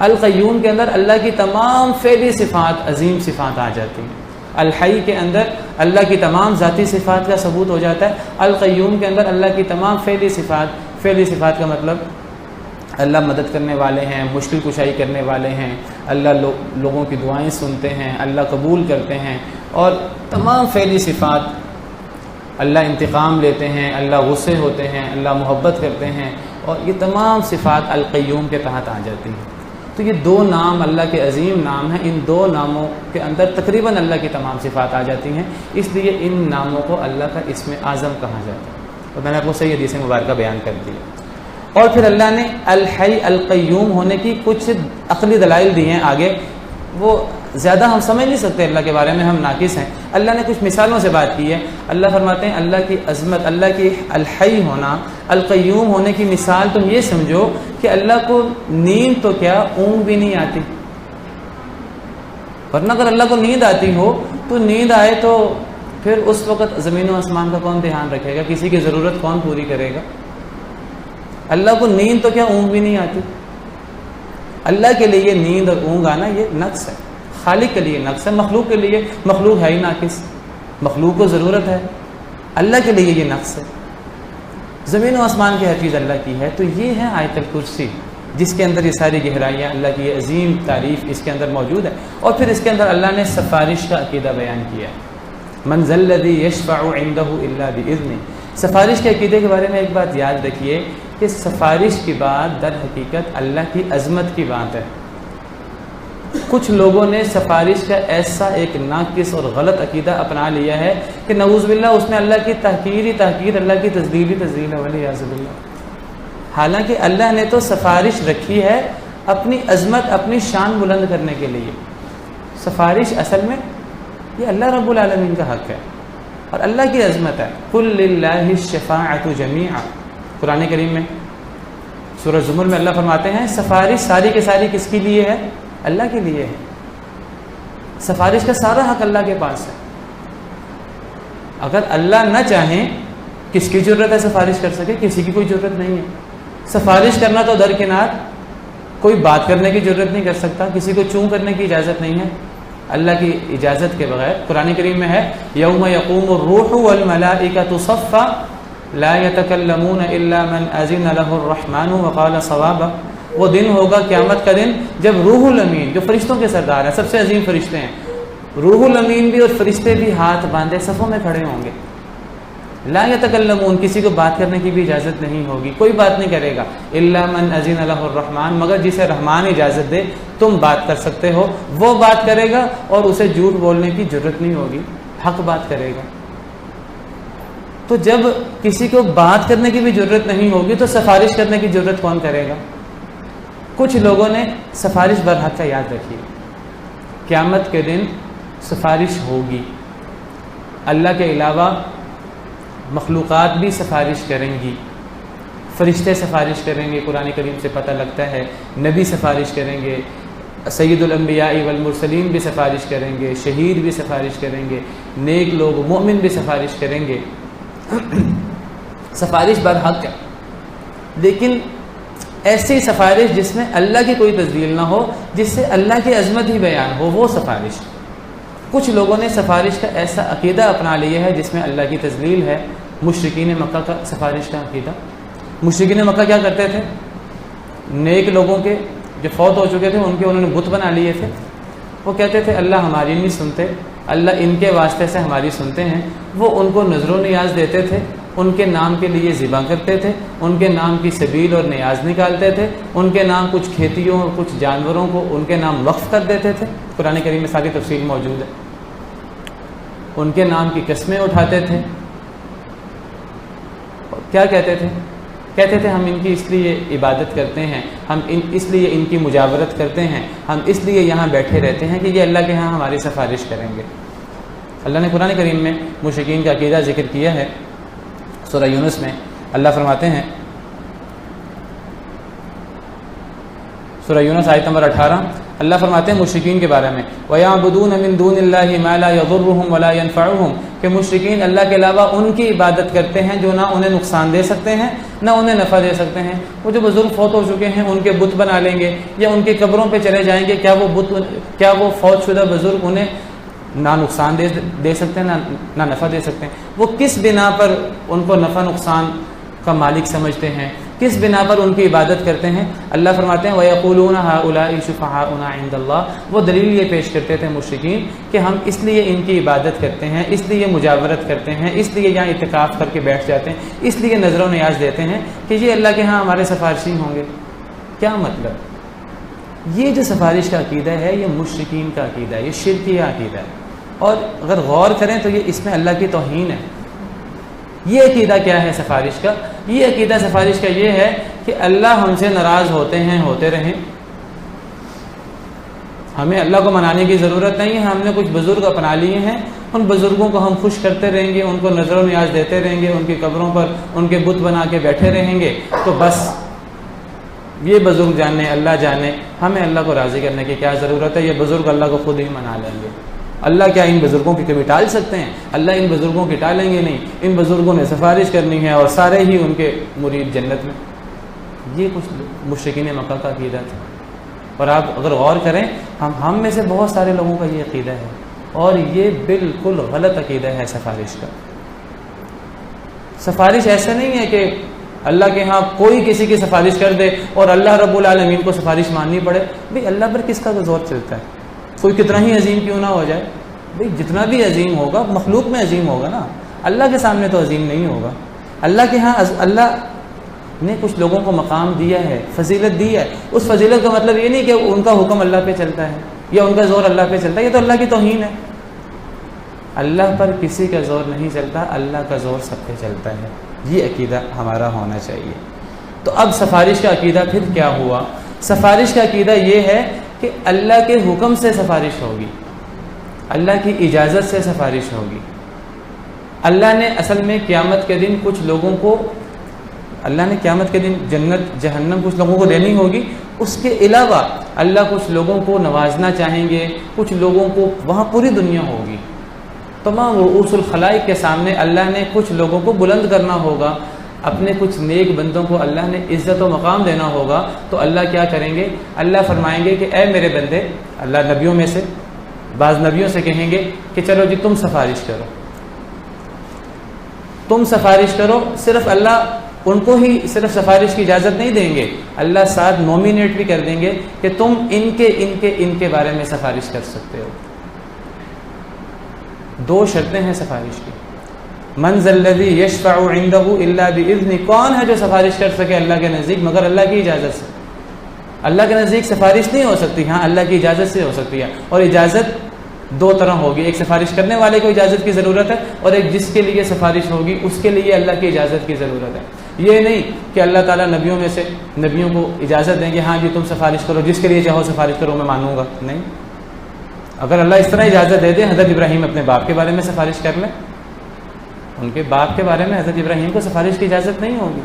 القیوم کے اندر اللہ کی تمام فعلی صفات، عظیم صفات آ جاتی ہیں۔ الحی کے اندر اللہ کی تمام ذاتی صفات کا ثبوت ہو جاتا ہے۔ القیوم کے اندر اللہ کی تمام فعلی صفات کا مطلب اللہ مدد کرنے والے ہیں، مشکل کشائی کرنے والے ہیں، اللہ لوگوں کی دعائیں سنتے ہیں، اللہ قبول کرتے ہیں، اور تمام فعلی صفات، اللہ انتقام لیتے ہیں، اللہ غصے ہوتے ہیں، اللہ محبت کرتے ہیں، اور یہ تمام صفات القیوم کے تحت آ جاتی ہیں۔ تو یہ دو نام اللہ کے عظیم نام ہیں، ان دو ناموں کے اندر تقریباً اللہ کی تمام صفات آ جاتی ہیں، اس لیے ان ناموں کو اللہ کا اسم اعظم کہا جاتا ہے، اور میں نے آپ کو صحیح حدیث مبارکہ بیان کر دیا۔ اور پھر اللہ نے الحی القیوم ہونے کی کچھ عقلی دلائل دی ہیں آگے، وہ زیادہ ہم سمجھ نہیں سکتے، اللہ کے بارے میں ہم ناقص ہیں۔ اللہ نے کچھ مثالوں سے بات کی ہے۔ اللہ فرماتے ہیں اللہ کی عظمت، اللہ کی الحی ہونا، القیوم ہونے کی مثال تم یہ سمجھو کہ اللہ کو نیند تو کیا اونگ بھی نہیں آتی، ورنہ اگر اللہ کو نیند آتی ہو تو نیند آئے تو پھر اس وقت زمین و آسمان کا کون دھیان رکھے گا، کسی کی ضرورت کون پوری کرے گا؟ اللہ کو نیند تو کیا اونگ بھی نہیں آتی۔ اللہ کے لیے نیند اور اونگ آنا یہ نقص ہے، خالق کے لیے نقص ہے، مخلوق کے لیے، مخلوق ہے ہی ناقص، مخلوق کو ضرورت ہے، اللہ کے لیے یہ نقص ہے۔ زمین و آسمان کی ہر چیز اللہ کی ہے۔ تو یہ ہے آیت الکرسی، جس کے اندر یہ ساری گہرائیاں، اللہ کی یہ عظیم تعریف اس کے اندر موجود ہے۔ اور پھر اس کے اندر اللہ نے سفارش کا عقیدہ بیان کیا ہے، من ذا الذی یشفع عنده الا باذنہ۔ سفارش کے عقیدے کے بارے میں ایک بات یاد رکھیے کہ سفارش کی بات در حقیقت اللہ کی عظمت کی بات ہے۔ کچھ لوگوں نے سفارش کا ایسا ایک ناقص اور غلط عقیدہ اپنا لیا ہے کہ نعوذ باللہ اس میں اللہ کی تحقیر ہی تحقیر، اللہ کی تذلیل ہی تذلیل ہے، والعیاذ باللہ۔ حالانکہ اللہ نے تو سفارش رکھی ہے اپنی عظمت، اپنی شان بلند کرنے کے لیے۔ سفارش اصل میں یہ اللہ رب العالمین کا حق ہے اور اللہ کی عظمت ہے۔ قل للہ الشفاعۃ جمیعا، قرآن کریم میں سورہ زمر میں اللہ فرماتے ہیں سفارش ساری کے ساری کس کے لیے ہے؟ اللہ کے لیے ہے۔ سفارش کا سارا حق اللہ کے پاس ہے۔ اگر اللہ نہ چاہیں کس کی ضرورت ہے سفارش کر سکے؟ کسی کی کوئی ضرورت نہیں ہے۔ سفارش کرنا تو درکنار، کوئی بات کرنے کی ضرورت نہیں کر سکتا، کسی کو چوں کرنے کی اجازت نہیں ہے اللہ کی اجازت کے بغیر۔ قرآن کریم میں ہے یوم یقوم الروح والملائکۃ صفا لا يتکلمون الا من اذن له الرحمن وقال صوابا۔ وہ دن ہوگا قیامت کا دن جب روح الامین، جو فرشتوں کے سردار ہیں، سب سے عظیم فرشتے ہیں، روح الامین بھی اور فرشتے بھی ہاتھ باندھے صفوں میں کھڑے ہوں گے۔ لا یتکلمون، کسی کو بات کرنے کی بھی اجازت نہیں ہوگی، کوئی بات نہیں کرے گا۔ الا من اذن له الرحمن، مگر جسے رحمان اجازت دے تم بات کر سکتے ہو، وہ بات کرے گا اور اسے جھوٹ بولنے کی ضرورت نہیں ہوگی، حق بات کرے گا۔ تو جب کسی کو بات کرنے کی بھی ضرورت نہیں ہوگی تو سفارش کرنے کی ضرورت کون کرے گا؟ کچھ لوگوں نے سفارش برحق کا یاد رکھی، قیامت کے دن سفارش ہوگی، اللہ کے علاوہ مخلوقات بھی سفارش کریں گی، فرشتے سفارش کریں گے، قرآن کریم سے پتہ لگتا ہے، نبی سفارش کریں گے، سید الانبیاء والمرسلین بھی سفارش کریں گے، شہید بھی سفارش کریں گے، نیک لوگ مومن بھی سفارش کریں گے۔ سفارش برحق ہے، لیکن ایسی سفارش جس میں اللہ کی کوئی تذلیل نہ ہو، جس سے اللہ کی عظمت ہی بیان ہو، وہ سفارش۔ کچھ لوگوں نے سفارش کا ایسا عقیدہ اپنا لیا ہے جس میں اللہ کی تذلیل ہے۔ مشرکین مکہ کا سفارش کا عقیدہ، مشرکین مکہ کیا کرتے تھے؟ نیک لوگوں کے جو فوت ہو چکے تھے ان کے انہوں نے بت بنا لیے تھے، وہ کہتے تھے اللہ ہماری نہیں سنتے، اللہ ان کے واسطے سے ہماری سنتے ہیں۔ وہ ان کو نظر و نیاز دیتے تھے ان کے نام کے لیے ذبح کرتے تھے، ان کے نام کی سبیل اور نیاز نکالتے تھے، ان کے نام کچھ کھیتیوں اور کچھ جانوروں کو ان کے نام وقف کر دیتے تھے، قرآن کریم میں ساری تفصیل موجود ہے، ان کے نام کی قسمیں اٹھاتے تھے، کیا کہتے تھے؟ کہتے تھے ہم ان کی اس لیے عبادت کرتے ہیں، ہم اس لیے ان کی مجاورت کرتے ہیں، ہم اس لیے یہاں بیٹھے رہتے ہیں کہ یہ اللہ کے ہاں ہماری سفارش کریں گے۔ اللہ نے قرآن کریم میں مشرکین کا عقیدہ ذکر کیا ہے، سورہ یونس میں اللہ فرماتے ہیں، سورہ یونس آیت نمبر 18، اللہ فرماتے ہیں مشرکین کے بارے میں وَيَعْبُدُونَ مِن دُونِ اللَّهِ مَا لَا يَضُرُّهُمْ وَلَا يَنفَعُهُمْ، کہ مشرکین اللہ کے علاوہ ان کی عبادت کرتے ہیں جو نہ انہیں نقصان دے سکتے ہیں نہ انہیں نفع دے سکتے ہیں۔ وہ جو بزرگ فوت ہو چکے ہیں ان کے بت بنا لیں گے یا ان کی قبروں پہ چلے جائیں گے، کیا وہ فوت شدہ بزرگ انہیں نہ نقصان دے سکتے ہیں نہ نفع دے سکتے ہیں؟ وہ کس بنا پر ان کو نفع نقصان کا مالک سمجھتے ہیں، کس بنا پر ان کی عبادت کرتے ہیں؟ اللہ فرماتے ہیں وَيَقُولُونَ هَؤُلَاءِ شُفَعَاؤُنَا عِندَ اللَّهِ، وہ دلیل یہ پیش کرتے تھے مشرکین کہ ہم اس لیے ان کی عبادت کرتے ہیں، اس لیے مجاورت کرتے ہیں، اس لیے یہاں اعتکاف کر کے بیٹھ جاتے ہیں، اس لیے نظر و نیاز دیتے ہیں کہ یہ اللہ کے ہاں ہمارے سفارشی ہوں گے۔ کیا مطلب؟ یہ جو سفارش کا عقیدہ ہے یہ مشرکین کا عقیدہ ہے، یہ شرکیہ عقیدہ ہے، اور اگر غور کریں تو یہ اس میں اللہ کی توہین ہے۔ یہ عقیدہ کیا ہے سفارش کا؟ یہ عقیدہ سفارش کا یہ ہے کہ اللہ ہم سے ناراض ہوتے ہیں، ہوتے رہیں، ہمیں اللہ کو منانے کی ضرورت نہیں ہے، ہم نے کچھ بزرگ اپنا لیے ہیں، ان بزرگوں کو ہم خوش کرتے رہیں گے، ان کو نظر و نیاز دیتے رہیں گے، ان کی قبروں پر ان کے بت بنا کے بیٹھے رہیں گے، تو بس یہ بزرگ جانے، اللہ جانے، ہمیں اللہ کو راضی کرنے کی کیا ضرورت ہے، یہ بزرگ اللہ کو خود ہی منا لیں گے۔ اللہ کیا ان بزرگوں کی کبھی ٹال سکتے ہیں؟ اللہ ان بزرگوں کی ٹالیں گے نہیں، ان بزرگوں نے سفارش کرنی ہے اور سارے ہی ان کے مرید جنت میں۔ یہ کچھ مشرکین مکہ کا عقیدہ تھا، اور آپ اگر غور کریں ہم میں سے بہت سارے لوگوں کا یہ عقیدہ ہے، اور یہ بالکل غلط عقیدہ ہے سفارش کا۔ سفارش ایسا نہیں ہے کہ اللہ کے ہاں کوئی کسی کی سفارش کر دے اور اللہ رب العالمین کو سفارش ماننی پڑے۔ بھئی اللہ پر کس کا زور چلتا ہے؟ کوئی کتنا ہی عظیم کیوں نہ ہو جائے، بھئی جتنا بھی عظیم ہوگا مخلوق میں عظیم ہوگا نا، اللہ کے سامنے تو عظیم نہیں ہوگا۔ اللہ کے ہاں اللہ نے کچھ لوگوں کو مقام دیا ہے، فضیلت دی ہے، اس فضیلت کا مطلب یہ نہیں کہ ان کا حکم اللہ پہ چلتا ہے یا ان کا زور اللہ پہ چلتا ہے، یہ تو اللہ کی توہین ہے۔ اللہ پر کسی کا زور نہیں چلتا، اللہ کا زور سب پہ چلتا ہے۔ یہ عقیدہ ہمارا ہونا چاہیے۔ تو اب سفارش کا عقیدہ پھر کیا ہوا؟ سفارش کا عقیدہ یہ ہے کہ اللہ کے حکم سے سفارش ہوگی، اللہ کی اجازت سے سفارش ہوگی۔ اللہ نے اصل میں قیامت کے دن کچھ لوگوں کو، اللہ نے قیامت کے دن جنت جہنم کچھ لوگوں کو دینی ہوگی، اس کے علاوہ اللہ کچھ لوگوں کو نوازنا چاہیں گے، کچھ لوگوں کو وہاں پوری دنیا ہوگی، تمام رؤوس الخلائق کے سامنے اللہ نے کچھ لوگوں کو بلند کرنا ہوگا، اپنے کچھ نیک بندوں کو اللہ نے عزت و مقام دینا ہوگا۔ تو اللہ کیا کریں گے؟ اللہ فرمائیں گے کہ اے میرے بندے، اللہ نبیوں میں سے بعض نبیوں سے کہیں گے کہ چلو جی تم سفارش کرو، تم سفارش کرو۔ صرف اللہ ان کو ہی صرف سفارش کی اجازت نہیں دیں گے، اللہ ساتھ نومینیٹ بھی کر دیں گے کہ تم ان کے بارے میں سفارش کر سکتے ہو۔ دو شرطیں ہیں سفارش کی۔ من ذا الذی یشفع عنده الا باذنہ، کون ہے جو سفارش کر سکے اللہ کے نزدیک مگر اللہ کی اجازت سے؟ اللہ کے نزدیک سفارش نہیں ہو سکتی، ہاں اللہ کی اجازت سے ہو سکتی ہے، اور اجازت دو طرح ہوگی، ایک سفارش کرنے والے کو اجازت کی ضرورت ہے، اور ایک جس کے لیے سفارش ہوگی اس کے لیے اللہ کی اجازت کی ضرورت ہے۔ یہ نہیں کہ اللہ تعالیٰ نبیوں میں سے نبیوں کو اجازت دیں گے ہاں جی تم سفارش کرو، جس کے لیے چاہو سفارش کرو میں مانوں گا، نہیں۔ اگر اللہ اس طرح اجازت دے دے، حضرت ابراہیم اپنے باپ کے بارے میں سفارش کر لیں، ان کے باپ کے بارے میں حضرت ابراہیم کو سفارش کی اجازت نہیں ہوگی۔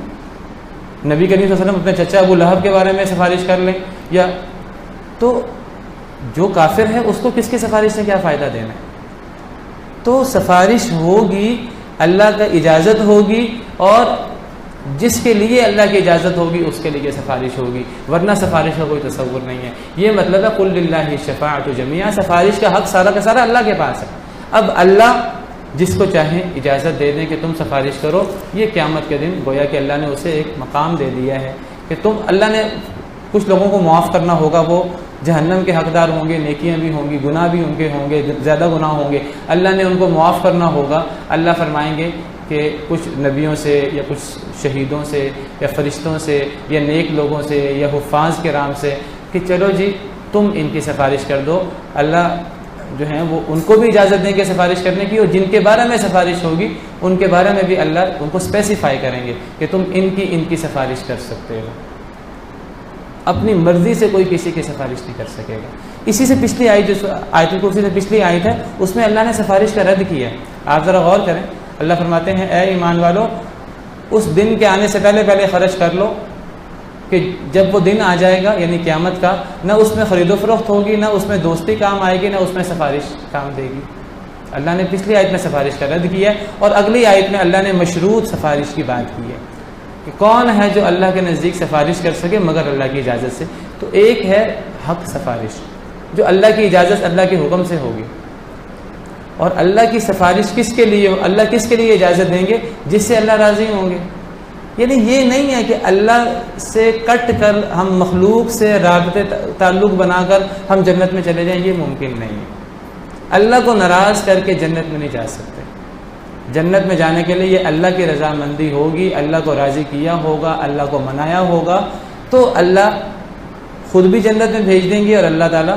نبی کریم صلی اللہ علیہ وسلم اپنے چچا ابو لہب کے بارے میں سفارش کر لیں، یا تو جو کافر ہے اس کو کس کی سفارش سے کیا فائدہ دینا ہے؟ تو سفارش ہوگی، اللہ کا اجازت ہوگی، اور جس کے لیے اللہ کی اجازت ہوگی اس کے لیے سفارش ہوگی، ورنہ سفارش کا کوئی تصور نہیں ہے۔ یہ مطلب ہے قل للہ الشفاعۃ جمیعا، سفارش کا حق سارا کا سارا اللہ کے پاس ہے۔ اب اللہ جس کو چاہیں اجازت دے دیں کہ تم سفارش کرو، یہ قیامت کے دن گویا کہ اللہ نے اسے ایک مقام دے دیا ہے کہ تم، اللہ نے کچھ لوگوں کو معاف کرنا ہوگا، وہ جہنم کے حقدار ہوں گے، نیکیاں بھی ہوں گی، گناہ بھی ان کے ہوں گے، زیادہ گناہ ہوں گے، اللہ نے ان کو معاف کرنا ہوگا۔ اللہ فرمائیں گے کہ کچھ نبیوں سے یا کچھ شہیدوں سے یا فرشتوں سے یا نیک لوگوں سے یا حفاظ کرام سے کہ چلو جی تم ان کی سفارش کر دو. اللہ جو ہیں وہ ان کو بھی اجازت دیں گے سفارش کرنے کی، اور جن کے بارے میں سفارش ہوگی ان کے بارے میں بھی اللہ ان کو اسپیسیفائی کریں گے کہ تم ان کی سفارش کر سکتے ہو. اپنی مرضی سے کوئی کسی کی سفارش نہیں کر سکے گا. اسی سے پچھلی آیت جو آیت الکرسی سے پچھلی آیت ہے اس میں اللہ نے سفارش کا رد کیا. آپ ذرا غور کریں، اللہ فرماتے ہیں اے ایمان والو اس دن کے آنے سے پہلے خرچ کر لو کہ جب وہ دن آ جائے گا یعنی قیامت کا، نہ اس میں خرید و فروخت ہوگی، نہ اس میں دوستی کام آئے گی، نہ اس میں سفارش کام دے گی. اللہ نے پچھلی آیت میں سفارش کا رد کیا ہے، اور اگلی آیت میں اللہ نے مشروط سفارش کی بات کی ہے کہ کون ہے جو اللہ کے نزدیک سفارش کر سکے مگر اللہ کی اجازت سے. تو ایک ہے حق سفارش جو اللہ کی اجازت اللہ کے حکم سے ہوگی، اور اللہ کی سفارش کس کے لیے، اللہ کس کے لیے اجازت دیں گے؟ جس سے اللہ راضی ہوں گے. یعنی یہ نہیں ہے کہ اللہ سے کٹ کر ہم مخلوق سے رابطے تعلق بنا کر ہم جنت میں چلے جائیں، یہ ممکن نہیں ہے. اللہ کو ناراض کر کے جنت میں نہیں جا سکتے. جنت میں جانے کے لیے یہ اللہ کی رضامندی ہوگی، اللہ کو راضی کیا ہوگا، اللہ کو منایا ہوگا، تو اللہ خود بھی جنت میں بھیج دیں گے، اور اللہ تعالیٰ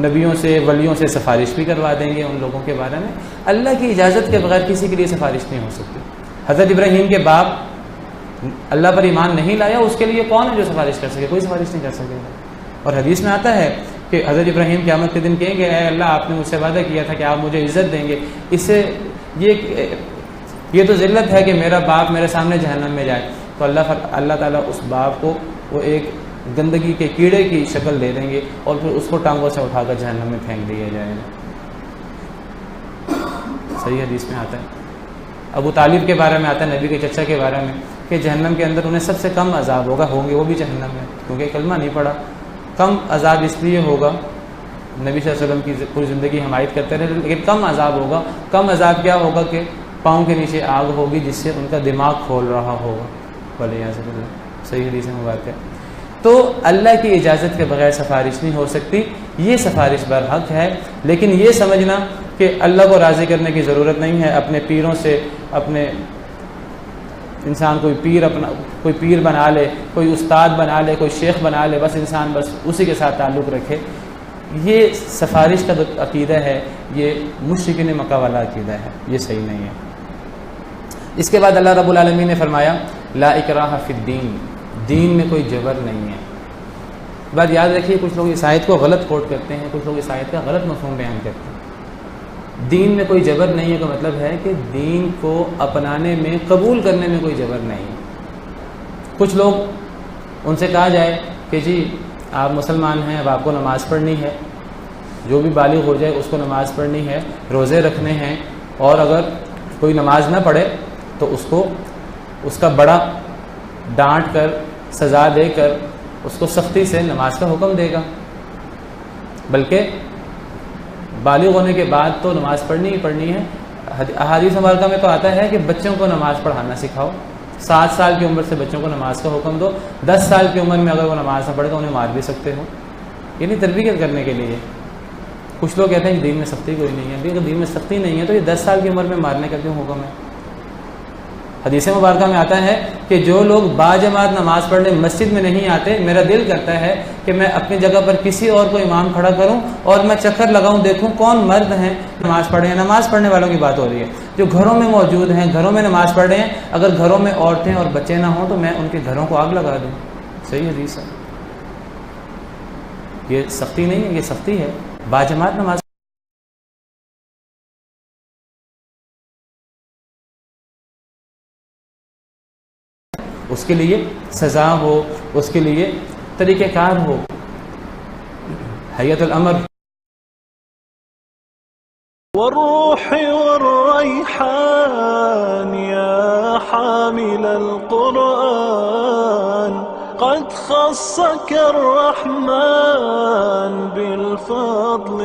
نبیوں سے ولیوں سے سفارش بھی کروا دیں گے ان لوگوں کے بارے میں. اللہ کی اجازت کے بغیر کسی کے لیے سفارش نہیں ہو سکتی. حضرت ابراہیم کے باپ اللہ پر ایمان نہیں لایا، اس کے لیے کون ہے جو سفارش کر سکے؟ کوئی سفارش نہیں کر سکے گا. اور حدیث میں آتا ہے کہ حضرت ابراہیم قیامت کے دن کہیں گے اے اللہ آپ نے مجھ سے وعدہ کیا تھا کہ آپ مجھے عزت دیں گے، اس سے یہ تو ذلت ہے کہ میرا باپ میرے سامنے جہنم میں جائے. تو اللہ تعالیٰ اس باپ کو وہ ایک گندگی کے کیڑے کی شکل دے دیں گے اور پھر اس کو ٹانگوں سے اٹھا کر جہنم میں پھینک دیا جائے گا. صحیح حدیث میں آتا ہے. ابو طالب کے بارے میں آتا ہے، نبی کے چچا کے بارے میں، کہ جہنم کے اندر انہیں سب سے کم عذاب ہوگا، ہوں گے وہ بھی جہنم میں کیونکہ کلمہ نہیں پڑا. کم عذاب اس لیے ہوگا، نبی صلی اللہ علیہ وسلم کی پوری زندگی حمایت کرتے رہے، لیکن کم عذاب ہوگا. کم عذاب کیا ہوگا کہ پاؤں کے نیچے آگ ہوگی جس سے ان کا دماغ کھول رہا ہوگا. ولیعاذ باللہ. صحیح حدیث مبارک ہے. تو اللہ کی اجازت کے بغیر سفارش نہیں ہو سکتی، یہ سفارش برحق ہے. لیکن یہ سمجھنا کہ اللہ کو راضی کرنے کی ضرورت نہیں ہے اپنے پیروں سے، اپنے انسان کوئی پیر بنا لے، کوئی استاد بنا لے، کوئی شیخ بنا لے، بس انسان بس اسی کے ساتھ تعلق رکھے، یہ سفارش کا عقیدہ ہے، یہ مشرکین مکہ والا عقیدہ ہے، یہ صحیح نہیں ہے. اس کے بعد اللہ رب العالمین نے فرمایا لا اکراہ فی الدین، دین میں کوئی جبر نہیں ہے. بات یاد رکھیے، کچھ لوگ اس آیت کو غلط کوٹ کرتے ہیں، کچھ لوگ اس آیت کا غلط مفہوم بیان کرتے ہیں. دین میں کوئی جبر نہیں ہے کا مطلب ہے کہ دین کو اپنانے میں، قبول کرنے میں کوئی جبر نہیں. کچھ لوگ ان سے کہا جائے کہ جی آپ مسلمان ہیں، اب آپ کو نماز پڑھنی ہے، جو بھی بالغ ہو جائے اس کو نماز پڑھنی ہے، روزے رکھنے ہیں، اور اگر کوئی نماز نہ پڑھے تو اس کا بڑا ڈانٹ کر، سزا دے کر، اس کو سختی سے نماز کا حکم دے گا. بلکہ بالغ ہونے کے بعد تو نماز پڑھنی ہی پڑھنی ہے. احادیث مبارکہ میں تو آتا ہے کہ بچوں کو نماز پڑھانا سکھاؤ. 7 سال کی عمر سے بچوں کو نماز کا حکم دو. 10 سال کی عمر میں اگر وہ نماز نہ پڑھے تو انہیں مار بھی سکتے ہو، یعنی تربیت کرنے کے لیے. کچھ لوگ کہتے ہیں کہ دین میں سختی کوئی نہیں ہے. اگر دین میں سختی نہیں ہے تو یہ 10 سال کی عمر میں مارنے کا کیوں حکم ہے؟ حدیث مبارکہ میں آتا ہے کہ جو لوگ باجماعت نماز پڑھنے مسجد میں نہیں آتے، میرا دل کرتا ہے کہ میں اپنی جگہ پر کسی اور کو امام کھڑا کروں اور میں چکر لگاؤں، دیکھوں کون مرد ہیں نماز پڑھ رہے ہیں. نماز پڑھنے والوں کی بات ہو رہی ہے جو گھروں میں موجود ہیں، گھروں میں نماز پڑھ رہے ہیں. اگر گھروں میں عورتیں اور بچے نہ ہوں تو میں ان کے گھروں کو آگ لگا دوں. صحیح حدیث ہے. یہ سختی نہیں ہے، یہ سختی ہے. باجماعت نماز اس کے لیے سزا ہو، اس کے لیے طریقہ کار ہو. حیات الامر
والروح والريحان يا حامل القرآن قد خصك الرحمن بالفضل